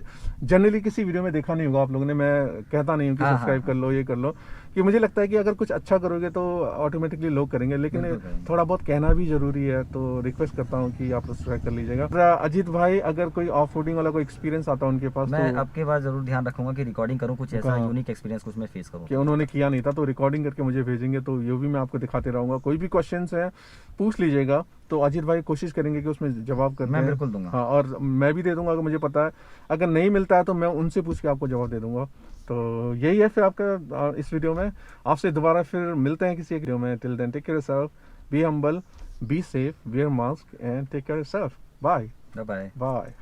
जनरली किसी वीडियो में देखा नहीं होगा आप लोगों ने, मैं कहता नहीं हूँ कि सब्सक्राइब कर लो, ये कर लो, कि मुझे लगता है कि अगर कुछ अच्छा करोगे तो ऑटोमेटिकली लोग करेंगे, लेकिन थोड़ा बहुत कहना भी जरूरी है, तो रिक्वेस्ट करता हूँ कि आप सब्सक्राइब कर लीजिएगा। अजीत भाई अगर कोई ऑफ रोडिंग वाला कोई एक्सपीरियंस आता है उनके पास, मैं तो आपके बाद जरूर ध्यान रखूंगा कि रिकॉर्डिंग करूँ, कुछ ऐसा यूनिक एक्सपीरियंस कुछ मैं फेस करूँ कि उन्होंने किया नहीं था, तो रिकॉर्डिंग करके मुझे भेजेंगे, तो ये भी मैं आपको दिखाते रहूँगा। कोई भी क्वेश्चंस है पूछ लीजिएगा, तो अजीत भाई कोशिश करेंगे कि उसमें जवाब करते हैं। मैं बिल्कुल दूंगा। हाँ, और मैं भी दे दूंगा अगर मुझे पता है, अगर नहीं मिलता है तो मैं उनसे पूछ के आपको जवाब दे दूंगा। तो यही है फिर आपका इस वीडियो में। आपसे दोबारा फिर मिलते हैं किसी एक वीडियो में। Till then take care yourself, be humble, be safe, wear mask and take care yourself. Bye bye. Bye.